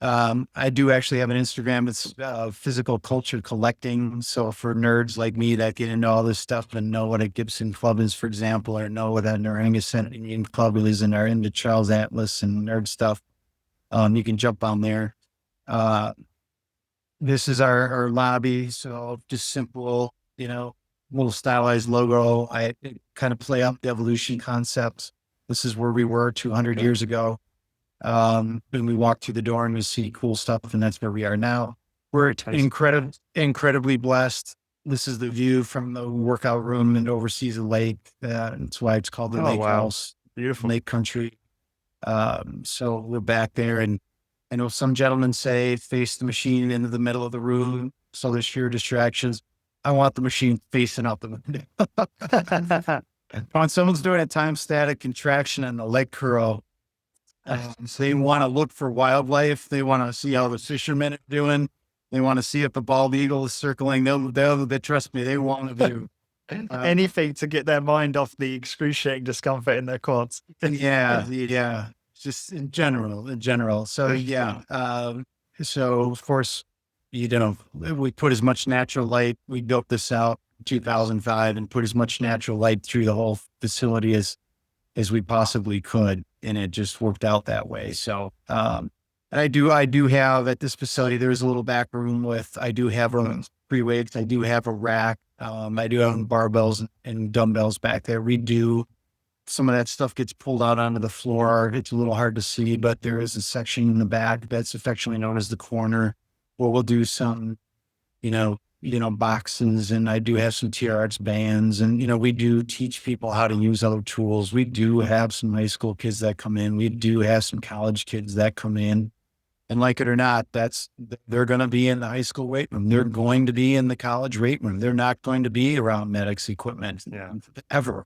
I do actually have an Instagram. It's physical culture collecting. So for nerds like me that get into all this stuff and know what a Gibson club is, for example, or know what a Narragansett Indian club is and are into Charles Atlas and nerd stuff, you can jump on there. This is our lobby. So just simple, little stylized logo. I kind of play up the evolution concepts. This is where we were 200 years ago. When we walk through the door and we see cool stuff, and that's where we are now. We're incredibly blessed. This is the view from the workout room and oversees a lake. That's why it's called the Lake House, Beautiful. Lake Country. So we're back there, and I know some gentlemen say face the machine into the middle of the room, so there's fewer distractions. I want the machine facing out the window. When someone's doing a time static contraction on the leg curl, so they want to look for wildlife. They want to see how the fishermen are doing. They want to see if the bald eagle is circling. They trust me. They want to do anything to get their mind off the excruciating discomfort in their quads. Yeah. Just in general. So yeah. So of course, we put as much natural light. We built this out in 2005 and put as much natural light through the whole facility as we possibly could. And it just worked out that way. So, and I do have at this facility, there's a little back room I do have free weights. I do have a rack. I do have barbells and dumbbells back there. Some of that stuff gets pulled out onto the floor. It's a little hard to see, but there is a section in the back that's affectionately known as the corner where we'll do some, boxes, and I do have some TRX bands, and, we do teach people how to use other tools. We do have some high school kids that come in. We do have some college kids that come in, and like it or not, they're going to be in the high school weight room. They're going to be in the college weight room. They're not going to be around MedX equipment ever.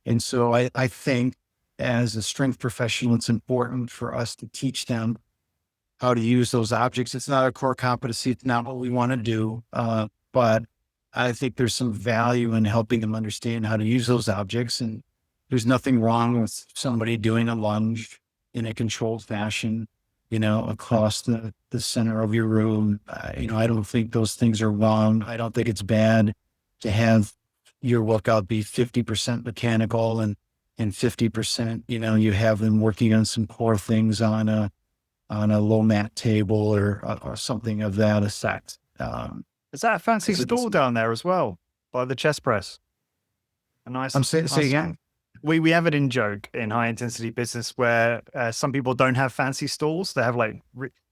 And so I think as a strength professional, it's important for us to teach them how to use those objects. It's not a core competency. It's not what we want to do. But I think there's some value in helping them understand how to use those objects. And there's nothing wrong with somebody doing a lunge in a controlled fashion, across the center of your room. I don't think those things are wrong. I don't think it's bad to have your workout be 50% mechanical and 50%, you have them working on some core things on a low mat table or something of that effect. Is that a fancy stool down there as well by the chest press? A nice. Say again. We have it in joke in high intensity business where some people don't have fancy stools. They have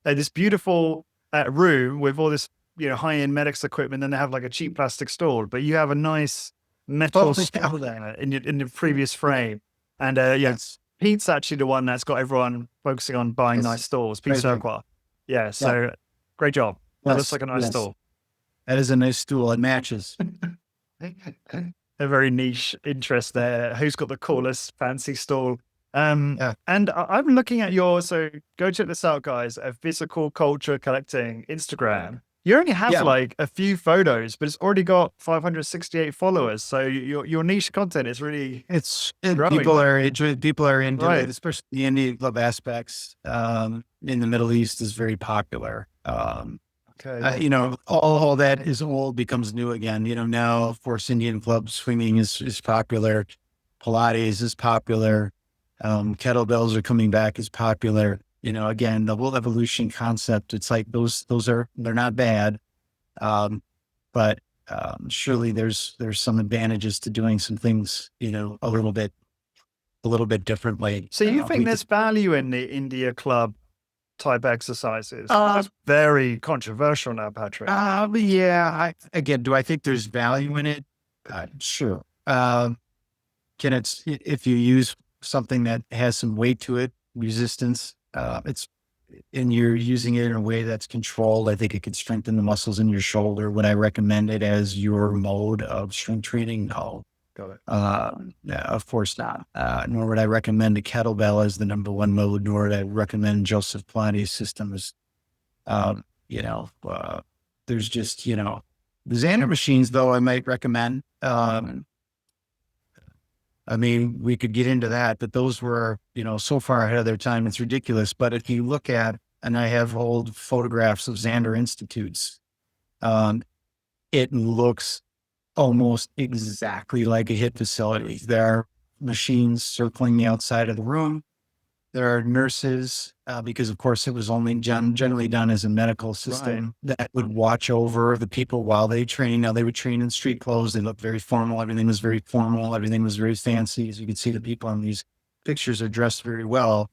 this beautiful room with all this high end MedX equipment. Then they have like a cheap plastic stool, but you have a nice metal stool there in your previous frame. And Yes. Pete's actually the one that's got everyone focusing on buying nice stools. Pete Surqua. Yeah. So great job. That looks like a nice stool. That is a nice stool. It matches. A very niche interest there. Who's got the coolest fancy stool? And I'm looking at so go check this out, guys. A physical culture collecting Instagram. You only have like a few photos, but it's already got 568 followers. So your niche content is really growing. People are into it, especially the Indian club aspects. In the Middle East is very popular. All that is old becomes new again. Now, of course, Indian club swinging is popular. Pilates is popular. Kettlebells are coming back is popular. again, the whole evolution concept, it's like they're not bad. But surely there's some advantages to doing some things, a little bit differently. So you think there's value in the India Club type exercises? That's very controversial now, Patrick. Yeah. Do I think there's value in it? Sure. If you use something that has some weight to it, resistance, and you're using it in a way that's controlled, I think it could strengthen the muscles in your shoulder. Would I recommend it as your mode of strength training? No. Got it. No, of course not. Nor would I recommend a kettlebell as the number one mode, nor would I recommend Joseph Pilates' system as, there's just, the Xander machines, though, I might recommend. We could get into that, but those were, so far ahead of their time. It's ridiculous. But if you look at, and I have old photographs of Xander Institutes, it looks almost exactly like a HIIT facility. There are machines circling the outside of the room. There are nurses, because of course it was only generally done as a medical system that would watch over the people while they train. Now they would train in street clothes. They looked very formal. Everything was very formal. Everything was very fancy. As you can see, the people on these pictures are dressed very well.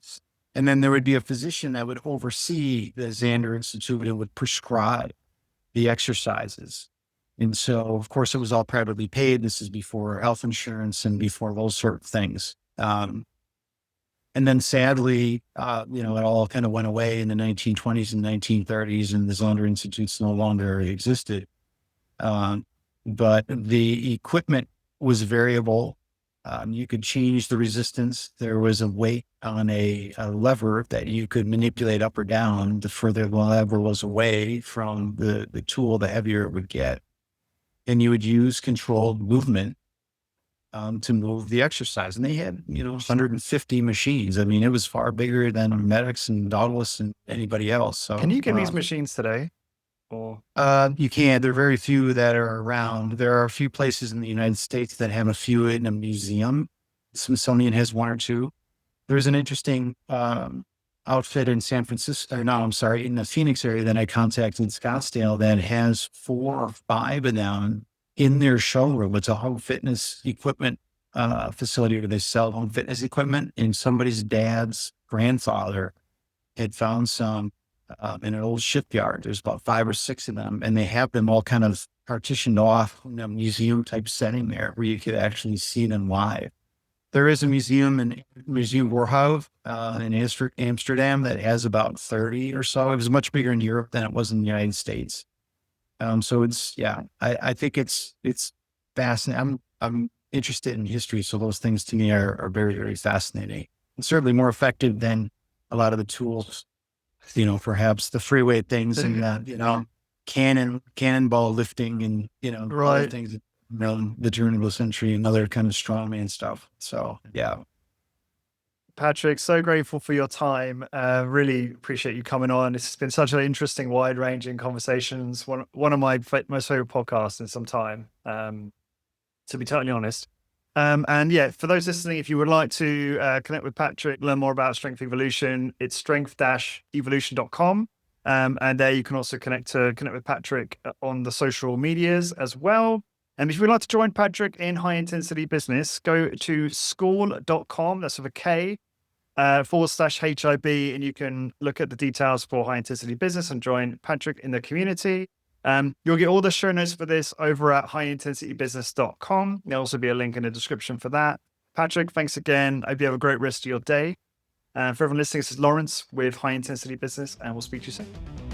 And then there would be a physician that would oversee the Xander Institute and would prescribe the exercises. And so, of course, it was all privately paid. This is before health insurance and before those sort of things. And then sadly, it all kind of went away in the 1920s and 1930s, and the Xander Institutes no longer existed. But the equipment was variable. You could change the resistance. There was a weight on a lever that you could manipulate up or down. The further the lever was away from the tool, the heavier it would get. And you would use controlled movement to move the exercise. And they had, 150 machines. It was far bigger than MedX and Nautilus and anybody else. So can you get these machines today? Or you can. There are very few that are around. There are a few places in the United States that have a few in a museum. Smithsonian has one or two. There's an interesting outfit in San Francisco, in the Phoenix area that I contacted in Scottsdale that has 4 or 5 of them in their showroom. It's a home fitness equipment facility where they sell home fitness equipment. And somebody's dad's grandfather had found some in an old shipyard. There's about 5 or 6 of them, and they have them all kind of partitioned off in a museum type setting there where you could actually see them live. There is a museum in Museum Warhout in Amsterdam that has about 30 or so. It was much bigger in Europe than it was in the United States. So I think it's fascinating. I'm interested in history. So those things to me are very, very fascinating, and certainly more effective than a lot of the tools, perhaps the free weight things and, cannonball lifting and, other things, the turn of the century and other kind of strongman stuff. So, yeah. Patrick, so grateful for your time. Really appreciate you coming on. It's been such an interesting, wide-ranging conversations. One of my most favorite podcasts in some time, to be totally honest. And yeah, for those listening, if you would like to connect with Patrick, learn more about Strength Evolution, it's strength-evolution.com. And there you can also connect with Patrick on the social medias as well. And if you would like to join Patrick in high intensity business, go to school.com. That's with a K. /HIB, and you can look at the details for high intensity business and join Patrick in the community. You'll get all the show notes for this over at highintensitybusiness.com. There'll also be a link in the description for that. Patrick, thanks again. I hope you have a great rest of your day. For everyone listening, this is Lawrence with High Intensity Business, and we'll speak to you soon.